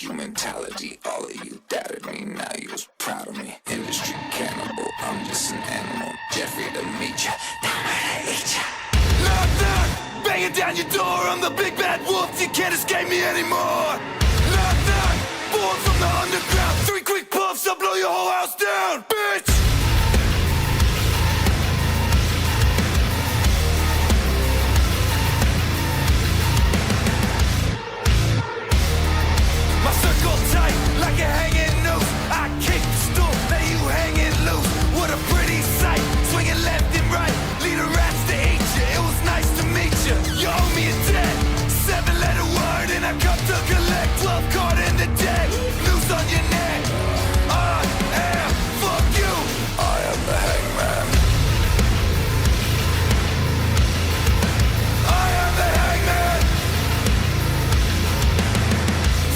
you mentality. All of you doubted me, now you was proud of me. Industry cannibal, I'm just an animal. Jeffrey to meet ya, now I eat ya. Knock, knock, banging down your door. I'm the big bad wolf, you can't escape me anymore. Knock, knock, born from the underground. 3 quick puffs, I'll blow your whole house down, bitch. My circle tight, like a hanging noose. I kick the stool, let you hanging loose. What a pretty sight, swinging left and right. Lead the rats to eat you, it was nice to meet you. You owe me a debt, 7-letter word, and I come to collect. 12 card in the deck, noose on your neck. I am, fuck you. I am the hangman. I am the hangman.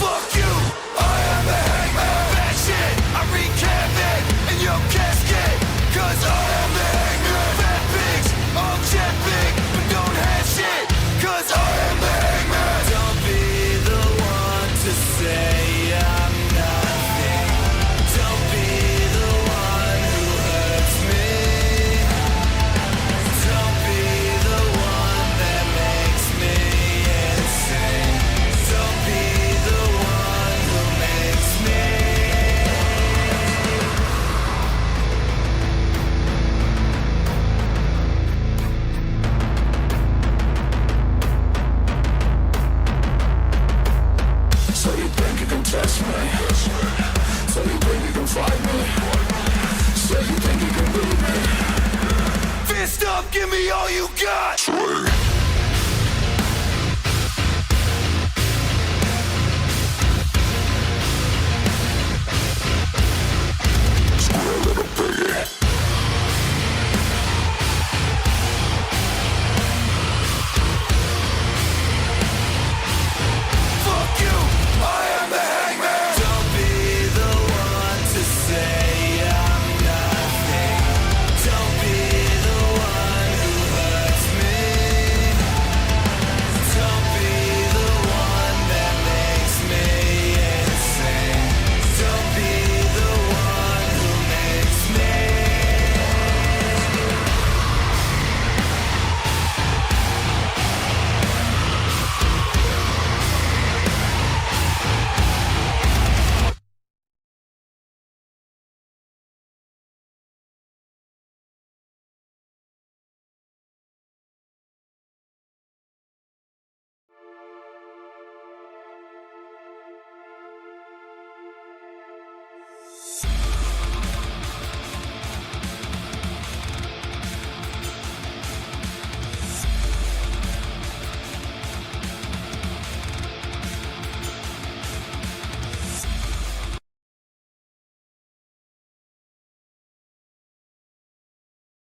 Fuck you, I am the hangman. Bad shit, I wreak havoc in your casket. Cause I am the hangman. Fat pigs, all jet big, but don't have shit. Cause I am the hangman. Don't be the one to say I'm nothing. Don't be the one who hurts me. Don't be the one that makes me insane. Don't be the one who makes me. So you think you can test me? So you think you can fight me? So you think you can beat me? Fist up, give me all you got!